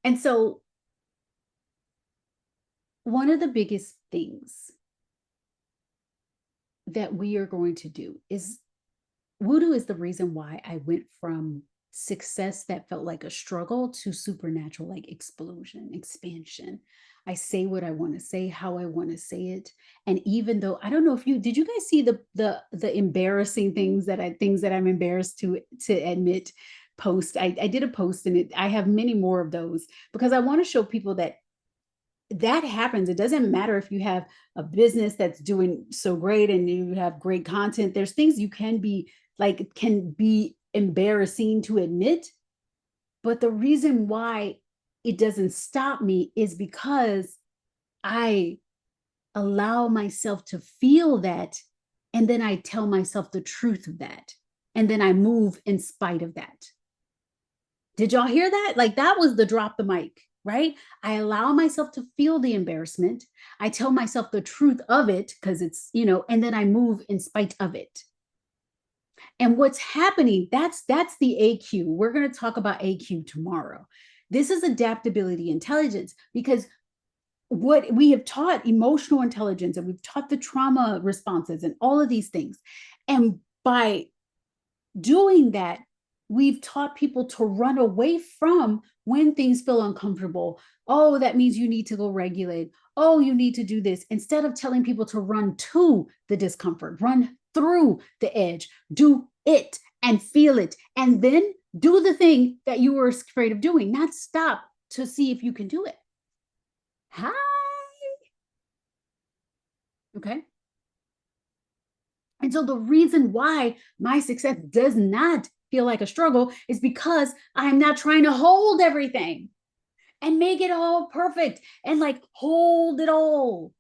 And so one of the biggest things that we are going to do is WooDo is the reason why I went from success that felt like a struggle to supernatural, like explosion, expansion. I say what I want to say, how I want to say it. And even though I don't know if you did you guys see the embarrassing things that I'm embarrassed to admit post. I did a post and I have many more of those because I want to show people that that happens. It doesn't matter if you have a business that's doing so great and you have great content. There's things you can be like, can be embarrassing to admit. But the reason why it doesn't stop me is because I allow myself to feel that. And then I tell myself the truth of that. And then I move in spite of that. Did y'all hear that? Like that was the drop the mic, right? I allow myself to feel the embarrassment. I tell myself the truth of it because it's, and then I move in spite of it. And what's happening, that's the AQ. We're going to talk about AQ tomorrow. This is adaptability intelligence because what we have taught emotional intelligence and we've taught the trauma responses and all of these things. And by doing that, we've taught people to run away from when things feel uncomfortable. Oh, that means you need to go regulate. Oh, you need to do this. Instead of telling people to run to the discomfort, run through the edge, do it and feel it, and then do the thing that you were afraid of doing, not stop to see if you can do it. Hi. Okay. And so the reason why my success does not feel like a struggle is because I'm not trying to hold everything and make it all perfect and like hold it all.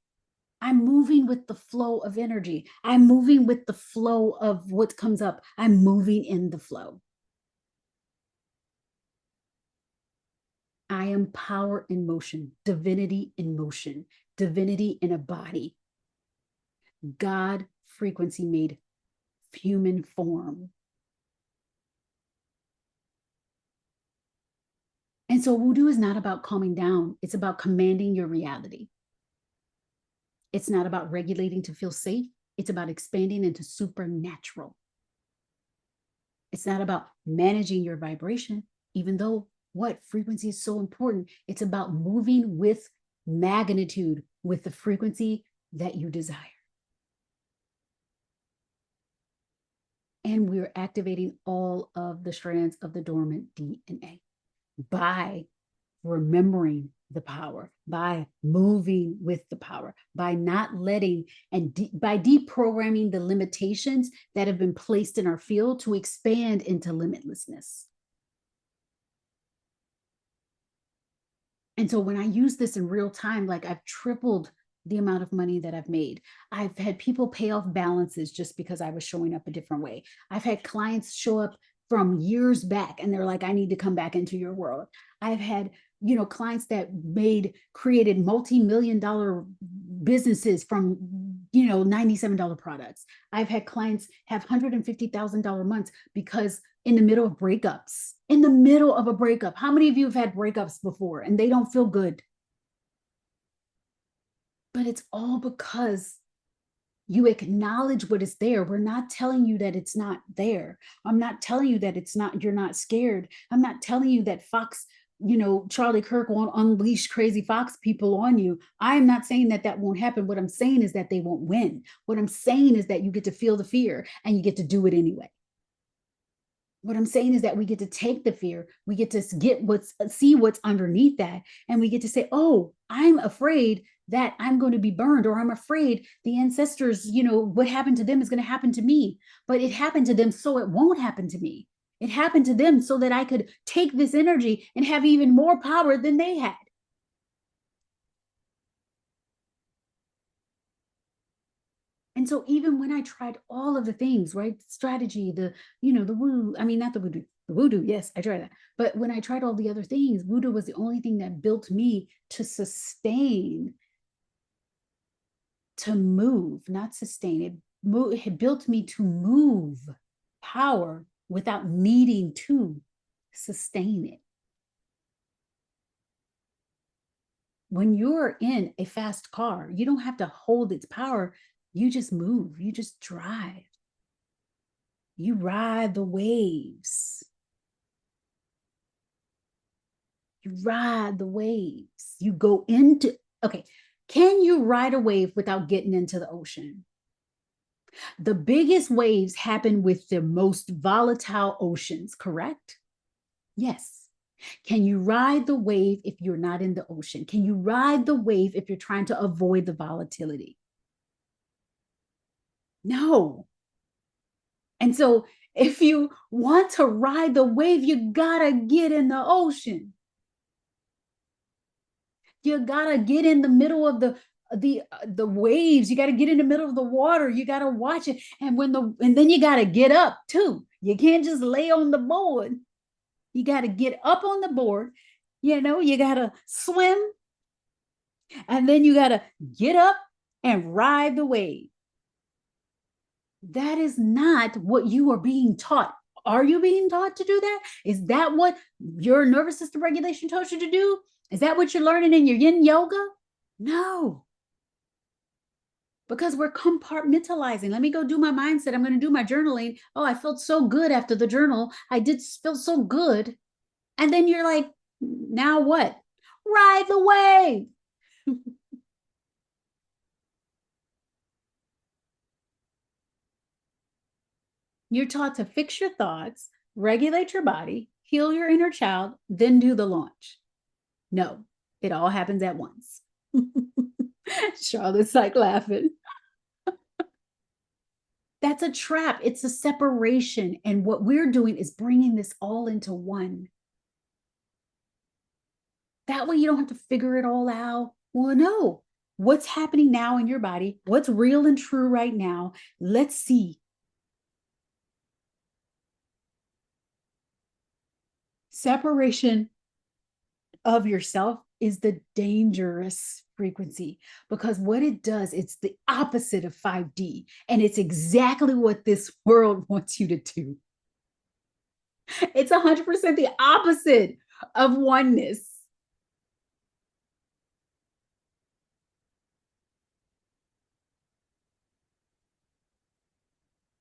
I'm moving with the flow of energy. I'm moving with the flow of what comes up. I'm moving in the flow. I am power in motion, divinity in motion, divinity in a body. God frequency made human form. And so WooDo is not about calming down. It's about commanding your reality. It's not about regulating to feel safe. It's about expanding into supernatural. It's not about managing your vibration, even though what frequency is so important. It's about moving with magnitude, with the frequency that you desire. And we're activating all of the strands of the dormant DNA by remembering the power, by moving with the power, by not letting and by deprogramming the limitations that have been placed in our field to expand into limitlessness. And so when I use this in real time, like I've tripled the amount of money that I've made. I've had people pay off balances just because I was showing up a different way. I've had clients show up from years back and they're like, I need to come back into your world. I've had, clients that created multi-million-dollar businesses from, $97 products. I've had clients have $150,000 months because in the middle of a breakup, how many of you have had breakups before and they don't feel good? But it's all because you acknowledge what is there. We're not telling you that it's not there. I'm not telling you that you're not scared. I'm not telling you that Fox, Charlie Kirk won't unleash crazy Fox people on you. I am not saying that won't happen. What I'm saying is that they won't win. What I'm saying is that you get to feel the fear and you get to do it anyway. What I'm saying is that we get to take the fear, we get to see what's underneath that, and we get to say, oh, I'm afraid that I'm going to be burned, or I'm afraid the ancestors, what happened to them is going to happen to me. But it happened to them so it won't happen to me. It happened to them so that I could take this energy and have even more power than they had. And so even when I tried all of the things, right? Strategy, the woo, I mean, not the voodoo, the WooDo, yes, I tried that. But when I tried all the other things, WooDo was the only thing that built me to sustain, to move, not sustain. It built me to move power without needing to sustain it. When you're in a fast car, you don't have to hold its power You just move, you just drive. You ride the waves. You ride the waves. You go into, okay, can you ride a wave without getting into the ocean? The biggest waves happen with the most volatile oceans, correct? Yes. Can you ride the wave if you're not in the ocean? Can you ride the wave if you're trying to avoid the volatility? No. And so if you want to ride the wave, you gotta get in the ocean. You gotta get in the middle of the waves. You gotta get in the middle of the water. You gotta watch it. And then you gotta get up too. You can't just lay on the board. You gotta get up on the board. You gotta swim, and then you gotta get up and ride the wave. That is not what you are being taught. Are you being taught to do that? Is that what your nervous system regulation taught you to do? Is that what you're learning in your yin yoga? No, because we're compartmentalizing. Let me go do my mindset. I'm going to do my journaling. Oh, I felt so good after the journal. I did feel so good. And then you're like, now what? Ride the wave. You're taught to fix your thoughts, regulate your body, heal your inner child, then do the launch. No, it all happens at once. Charlotte's like laughing. That's a trap. It's a separation. And what we're doing is bringing this all into one. That way you don't have to figure it all out. Well, no. What's happening now in your body? What's real and true right now? Let's see. Separation of yourself is the dangerous frequency, because what it does, it's the opposite of 5D, and it's exactly what this world wants you to do. It's 100% the opposite of oneness.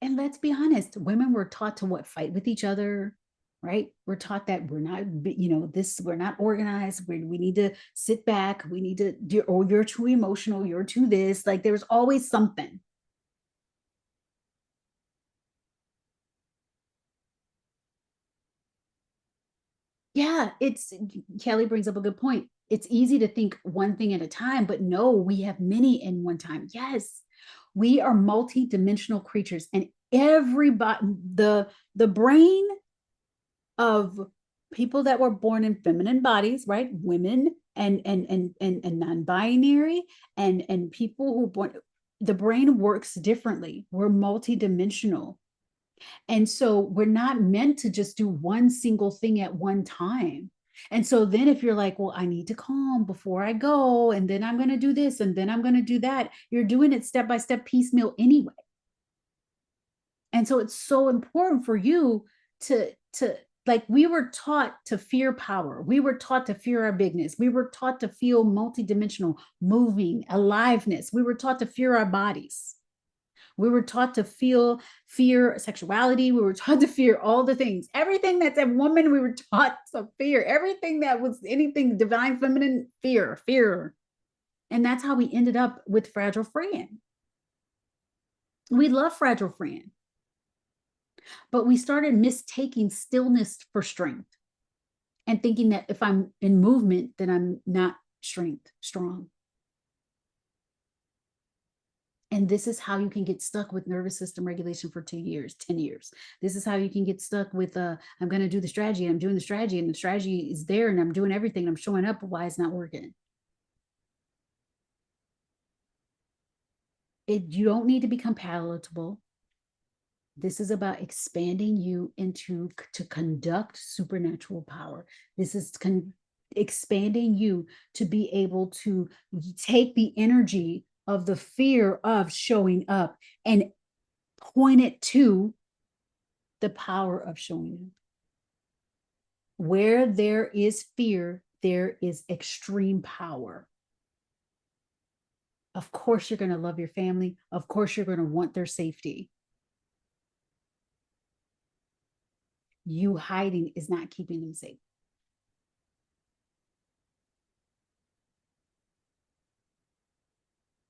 And let's be honest, women were taught to what? Fight with each other, right? We're taught that we're not, we're not organized. We need to sit back. We need to do, oh, you're too emotional. You're too this. Like there's always something. Yeah, Kelly brings up a good point. It's easy to think one thing at a time, but no, we have many in one time. Yes, we are multi-dimensional creatures, and everybody, the brain of people that were born in feminine bodies, right? Women and non-binary and people who born, the brain works differently. We're multi-dimensional. And so we're not meant to just do one single thing at one time. And so then if you're like, well, I need to calm before I go, and then I'm going to do this, and then I'm going to do that, you're doing it step by step, piecemeal anyway. And so it's so important for you to like, we were taught to fear power. We were taught to fear our bigness. We were taught to feel multidimensional, moving, aliveness. We were taught to fear our bodies. We were taught to fear sexuality. We were taught to fear all the things. Everything that's a woman, we were taught to fear. Everything that was anything divine, feminine, fear. And that's how we ended up with Fragile Fran. We love Fragile Fran, but we started mistaking stillness for strength and thinking that if I'm in movement, then I'm not strong. And this is how you can get stuck with nervous system regulation for 2 years, 10 years. This is how you can get stuck with, I'm going to do the strategy. I'm doing the strategy, and the strategy is there, and I'm doing everything. I'm showing up, but why it's not working? You don't need to become palatable. This is about expanding you to conduct supernatural power. This is expanding you to be able to take the energy of the fear of showing up and point it to the power of showing up. Where there is fear, there is extreme power. Of course, you're going to love your family. Of course, you're going to want their safety. You hiding is not keeping them safe.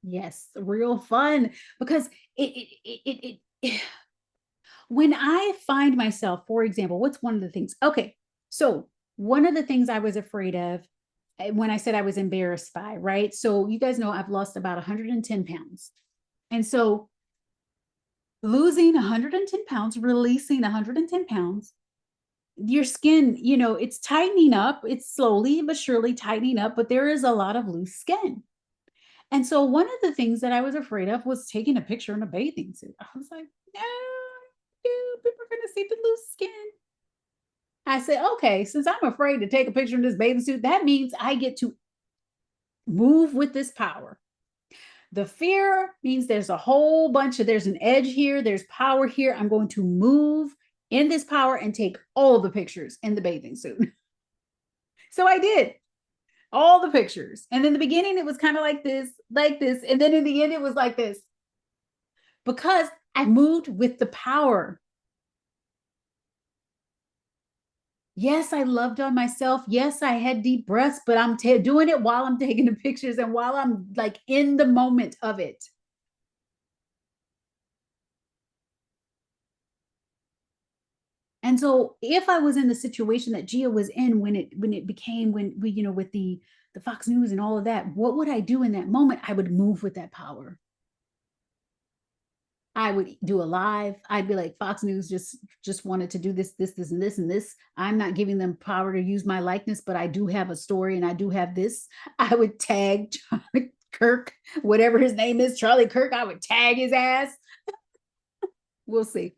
Yes, real fun because when I find myself, for example, what's one of the things? Okay, so one of the things I was afraid of when I said I was embarrassed by, right? So you guys know I've lost about 110 pounds. And so losing 110 pounds, releasing 110 pounds, your skin, it's tightening up. It's slowly but surely tightening up, but there is a lot of loose skin. And so one of the things that I was afraid of was taking a picture in a bathing suit. I was like, no, dude, people are going to see the loose skin. I said, okay, since I'm afraid to take a picture in this bathing suit, that means I get to move with this power. The fear means there's a whole bunch of, there's an edge here, there's power here. I'm going to move in this power and take all the pictures in the bathing suit. So I did all the pictures. And in the beginning, it was kind of like this, like this. And then in the end, it was like this because I moved with the power. Yes, I loved on myself. Yes, I had deep breaths, but I'm doing it while I'm taking the pictures and while I'm like in the moment of it. And so if I was in the situation that Gia was in when it became when we, with the Fox News and all of that, what would I do in that moment? I would move with that power. I would do a live. I'd be like, Fox News just wanted to do this, and this, and this. I'm not giving them power to use my likeness, but I do have a story and I do have this. I would tag Charlie Kirk, whatever his name is, Charlie Kirk. I would tag his ass. We'll see.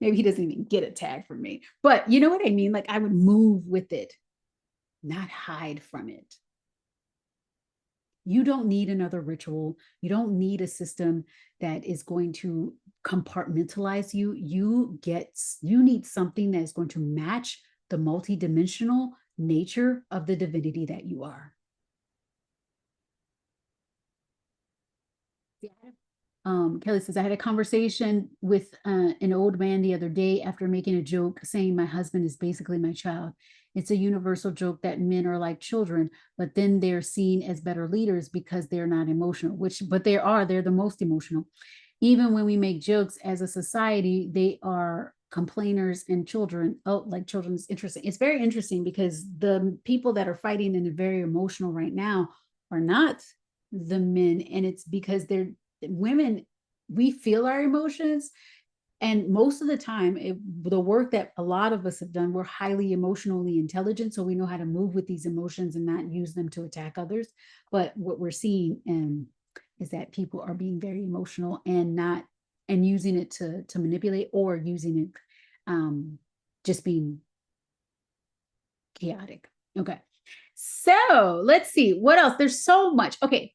Maybe he doesn't even get a tag from me. But you know what I mean? Like I would move with it, not hide from it. You don't need another ritual. You don't need a system that is going to compartmentalize you. You need something that is going to match the multidimensional nature of the divinity that you are. Kelly says, I had a conversation with an old man the other day after making a joke saying my husband is basically my child. It's a universal joke that men are like children, but then they're seen as better leaders because they're not emotional, but they're the most emotional. Even when we make jokes as a society, they are complainers and children. Oh, like children is interesting. It's very interesting because the people that are fighting and are very emotional right now are not the men. And it's because they're women, we feel our emotions, and most of the time the work that a lot of us have done, we're highly emotionally intelligent, so we know how to move with these emotions and not use them to attack others. But what we're seeing is that people are being very emotional and not and using it to manipulate, or using it just being chaotic. Okay, so let's see what else. There's so much. Okay,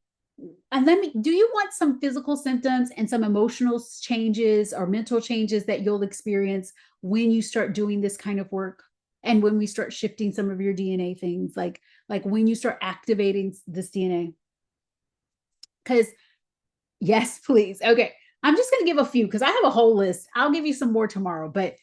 and do you want some physical symptoms and some emotional changes or mental changes that you'll experience when you start doing this kind of work? And when we start shifting some of your DNA things, like when you start activating this DNA? Because yes, please. Okay. I'm just going to give a few because I have a whole list. I'll give you some more tomorrow, but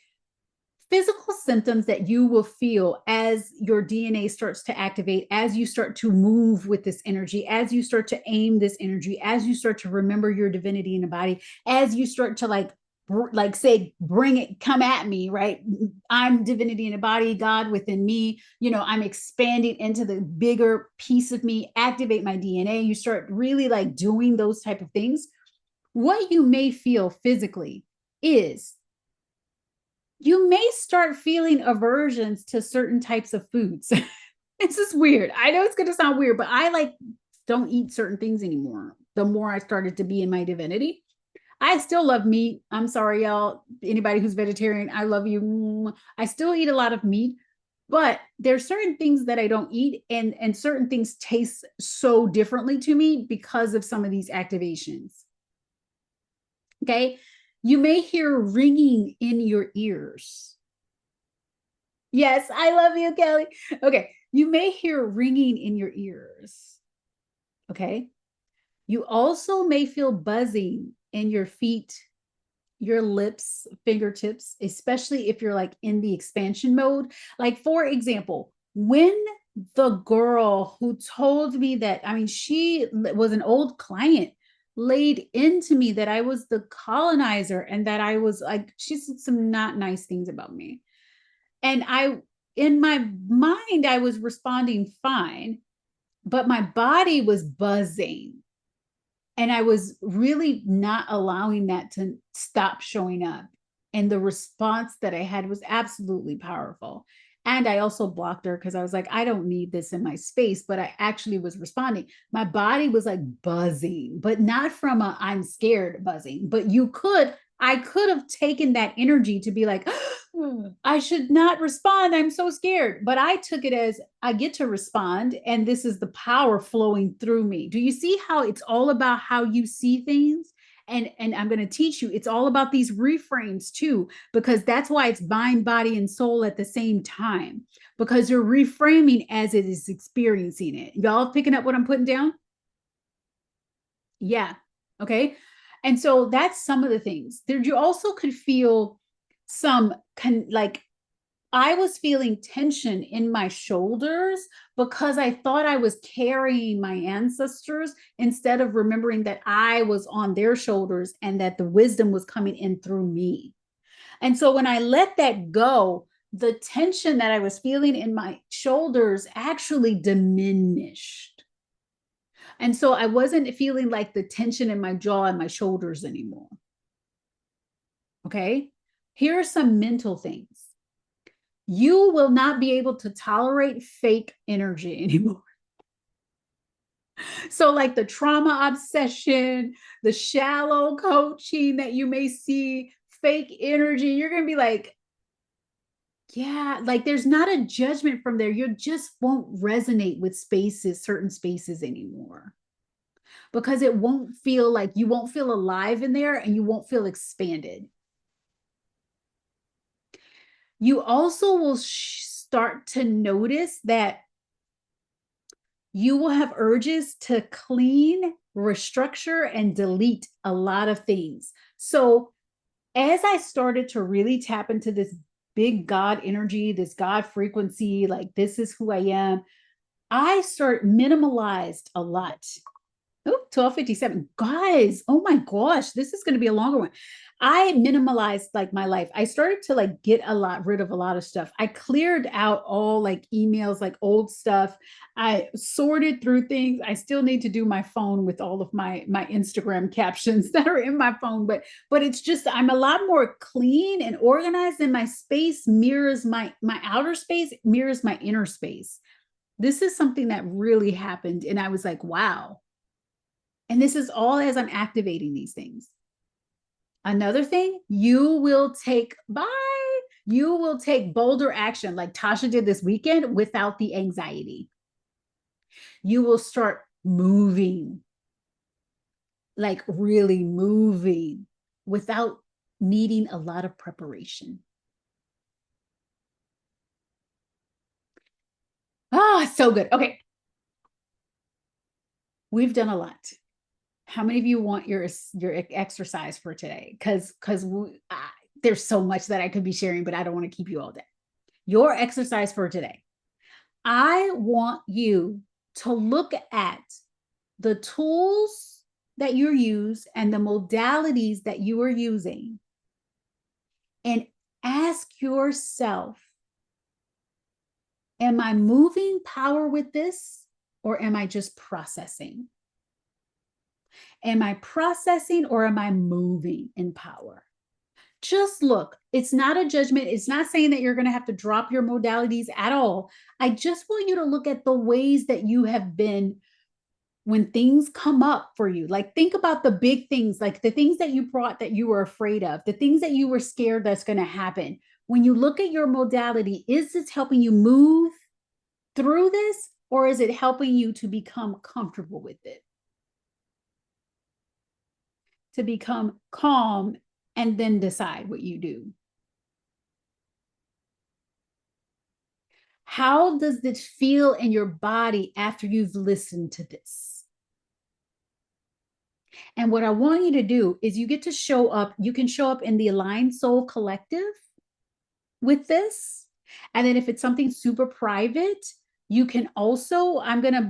physical symptoms that you will feel as your DNA starts to activate, as you start to move with this energy, as you start to aim this energy, as you start to remember your divinity in the body, as you start to like say, bring it, come at me, right? I'm divinity in a body, God within me. I'm expanding into the bigger piece of me, activate my DNA. You start really like doing those type of things. What you may feel physically is you may start feeling aversions to certain types of foods. It's just weird. I know it's going to sound weird, but I don't eat certain things anymore. The more I started to be in my divinity, I still love meat. I'm sorry, y'all. Anybody who's vegetarian, I love you. I still eat a lot of meat, but there's certain things that I don't eat, and certain things taste so differently to me because of some of these activations. Okay. You may hear ringing in your ears. Yes, I love you, Kelly. Okay. You may hear ringing in your ears. Okay. You also may feel buzzing in your feet, your lips, fingertips, especially if you're like in the expansion mode. Like, for example, when the girl who told me that, I mean, she was an old client, laid into me that I was the colonizer and that I was like, she said some not nice things about me. And in my mind, I was responding fine, but my body was buzzing. And I was really not allowing that to stop showing up. And the response that I had was absolutely powerful. And I also blocked her because I was like, I don't need this in my space. But I actually was responding. My body was like buzzing, but not from a I'm scared buzzing. But I could have taken that energy to be like, I should not respond. I'm so scared. But I took it as I get to respond, and this is the power flowing through me. Do you see how it's all about how you see things? And I'm going to teach you, it's all about these reframes too, because that's why it's mind, body, and soul at the same time, because you're reframing as it is experiencing it. Y'all picking up what I'm putting down? Yeah. Okay. And so that's some of the things. There, you also could feel some like I was feeling tension in my shoulders because I thought I was carrying my ancestors instead of remembering that I was on their shoulders and that the wisdom was coming in through me. And so when I let that go, the tension that I was feeling in my shoulders actually diminished. And so I wasn't feeling like the tension in my jaw and my shoulders anymore. Okay. Here are some mental things. You will not be able to tolerate fake energy anymore. So, like the trauma obsession, the shallow coaching that you may see, fake energy, you're going to be like, yeah, like there's not a judgment from there. You just won't resonate with spaces, certain spaces anymore, because it won't feel like you won't feel alive in there and you won't feel expanded. You also will start to notice that you will have urges to clean, restructure, and delete a lot of things. So, as I started to really tap into this big God energy, this God frequency, like this is who I am, I start minimalized a lot. Oh, 12:57. Guys, oh my gosh, this is going to be a longer one. I minimalized like my life. I started to like get rid of a lot of stuff. I cleared out all like emails, like old stuff. I sorted through things. I still need to do my phone with all of my Instagram captions that are in my phone, but it's just I'm a lot more clean and organized, and my space mirrors my outer space mirrors my inner space. This is something that really happened, and I was like, wow. And this is all as I'm activating these things. Another thing, you will take bolder action like Tasha did this weekend without the anxiety. You will start moving, like really moving without needing a lot of preparation. Ah, so good. Okay. We've done a lot. How many of you want your exercise for today? Because there's so much that I could be sharing, but I don't want to keep you all day. Your exercise for today. I want you to look at the tools that you use and the modalities that you are using and ask yourself, am I moving power with this, or am I just processing? Am I processing or am I moving in power? Just look. It's not a judgment. It's not saying that you're going to have to drop your modalities at all. I just want you to look at the ways that you have been when things come up for you. Like, think about the big things, like the things that you brought that you were afraid of, the things that you were scared that's going to happen. When you look at your modality, is this helping you move through this, or is it helping you to become comfortable with it? To become calm and then decide what you do. How does it feel in your body after you've listened to this? And what I want you to do is you get to show up. You can show up in the Aligned Soul Collective with this. And then if it's something super private, you can also,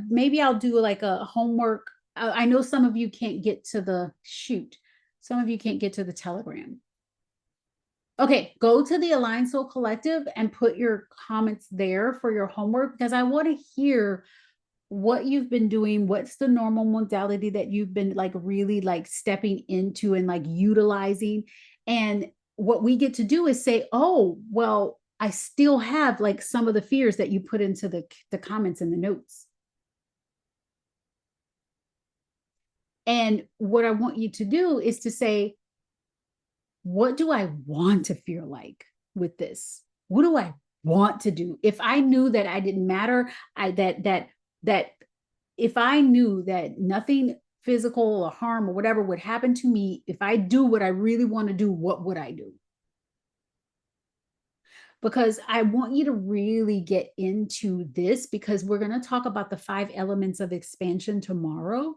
maybe I'll do like a homework. I know some of you can't get to some of you can't get to the Telegram. Okay, go to the Aligned Soul Collective and put your comments there for your homework, because I want to hear what you've been doing. What's the normal modality that you've been like really like stepping into and like utilizing? And what we get to do is say, oh, well, I still have like some of the fears that you put into the comments and the notes. And what I want you to do is to say, what do I want to feel like with this? What do I want to do? If I knew that I didn't matter, that if I knew that nothing physical or harm or whatever would happen to me, if I do what I really want to do, what would I do? Because I want you to really get into this, because we're going to talk about the 5 elements of expansion tomorrow.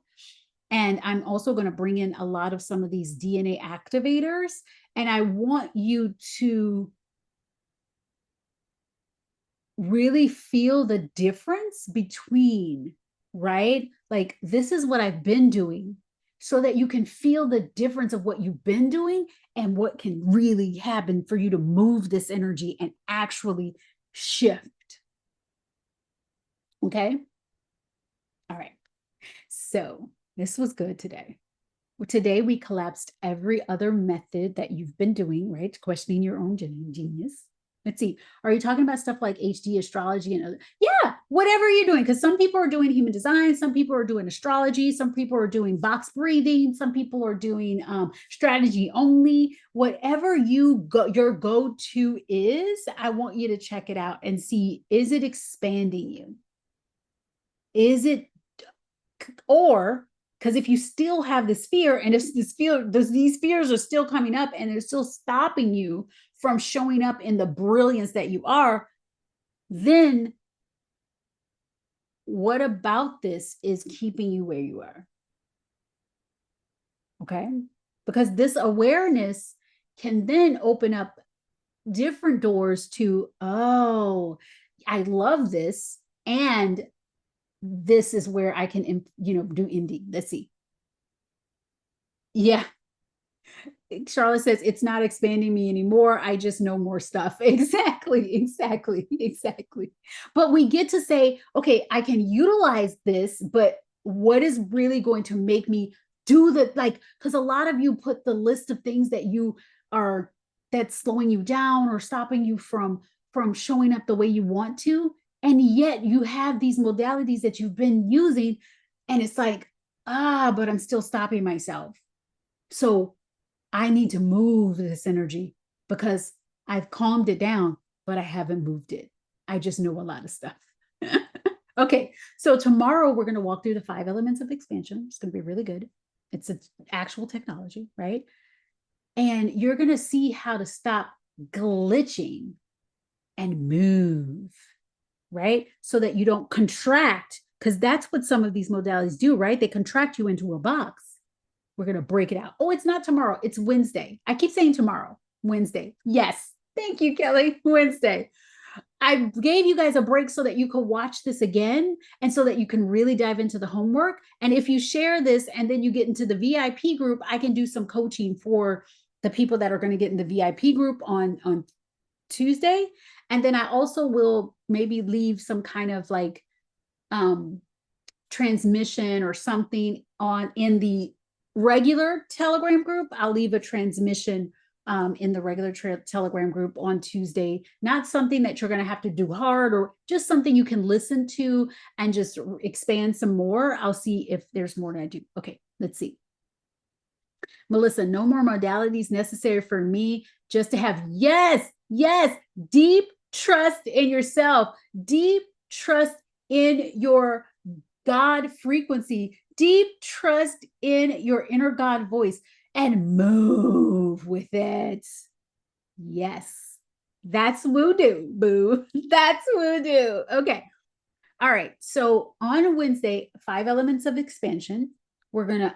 And I'm also going to bring in a lot of some of these DNA activators. And I want you to really feel the difference between, right? Like, this is what I've been doing, so that you can feel the difference of what you've been doing and what can really happen for you to move this energy and actually shift. Okay. All right. So this was good today. Today, we collapsed every other method that you've been doing, right? Questioning your own genius. Let's see. Are you talking about stuff like HD astrology and other? Yeah, whatever you're doing, because some people are doing human design, some people are doing astrology, some people are doing box breathing, some people are doing strategy only. Whatever your go-to is, I want you to check it out and see, is it expanding you? Is it, or because if you still have this fear, and if these fears are still coming up and they're still stopping you from showing up in the brilliance that you are, then what about this is keeping you where you are? Okay. Because this awareness can then open up different doors to, oh, I love this. And this is where I can, do indie. Let's see. Yeah. Charlotte says, it's not expanding me anymore. I just know more stuff. Exactly. But we get to say, okay, I can utilize this, but what is really going to make me do the, like, because a lot of you put the list of things that that's slowing you down or stopping you from showing up the way you want to. And yet you have these modalities that you've been using, and it's like, but I'm still stopping myself. So I need to move this energy, because I've calmed it down, but I haven't moved it. I just know a lot of stuff. Okay, so tomorrow we're going to walk through the 5 elements of expansion. It's going to be really good. It's an actual technology, right? And you're going to see how to stop glitching and move, right? So that you don't contract, because that's what some of these modalities do, right? They contract you into a box. We're going to break it out. Oh, it's not tomorrow. It's Wednesday. I keep saying tomorrow. Wednesday. Yes. Thank you, Kelly. Wednesday. I gave you guys a break so that you could watch this again, and so that you can really dive into the homework. And if you share this and then you get into the VIP group, I can do some coaching for the people that are going to get in the VIP group on Tuesday. And then I also will maybe leave some kind of like transmission or something in the regular Telegram group. I'll leave a transmission in the regular Telegram group on Tuesday. Not something that you're going to have to do hard, or just something you can listen to and just expand some more. I'll see if there's more to do. Okay, let's see. Melissa, no more modalities necessary for me, just to have, yes, deep trust in yourself, deep trust in your God frequency, deep trust in your inner God voice, and move with it. Yes, that's WooDo, boo. That's WooDo. Okay. All right. So on Wednesday, 5 elements of expansion, we're going to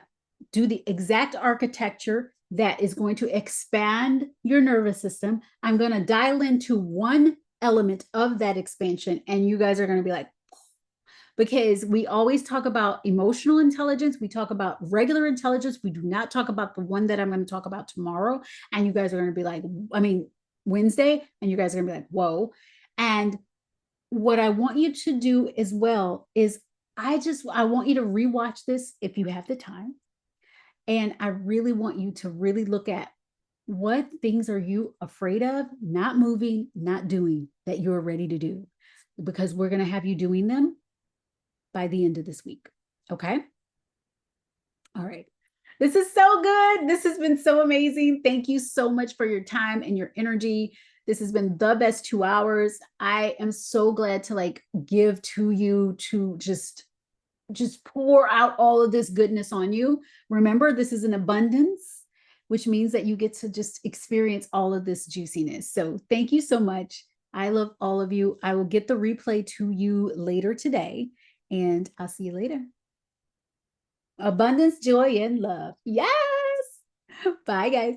do the exact architecture that is going to expand your nervous system. I'm going to dial into one element of that expansion, and you guys are going to be like, because we always talk about emotional intelligence. We talk about regular intelligence. We do not talk about the one that I'm going to talk about tomorrow. And you guys are going to be like, I mean, Wednesday, and you guys are going to be like, whoa. And what I want you to do as well is I want you to rewatch this if you have the time. And I really want you to really look at what things are you afraid of, not moving, not doing, that you're ready to do, because we're going to have you doing them by the end of this week. Okay. All right. This is so good. This has been so amazing. Thank you so much for your time and your energy. This has been the best 2 hours. I am so glad to like give to you, to just pour out all of this goodness on you. Remember, this is an abundance, which means that you get to just experience all of this juiciness. So thank you so much. I love all of you. I will get the replay to you later today, and I'll see you later. Abundance, joy, and love. Yes. Bye, guys.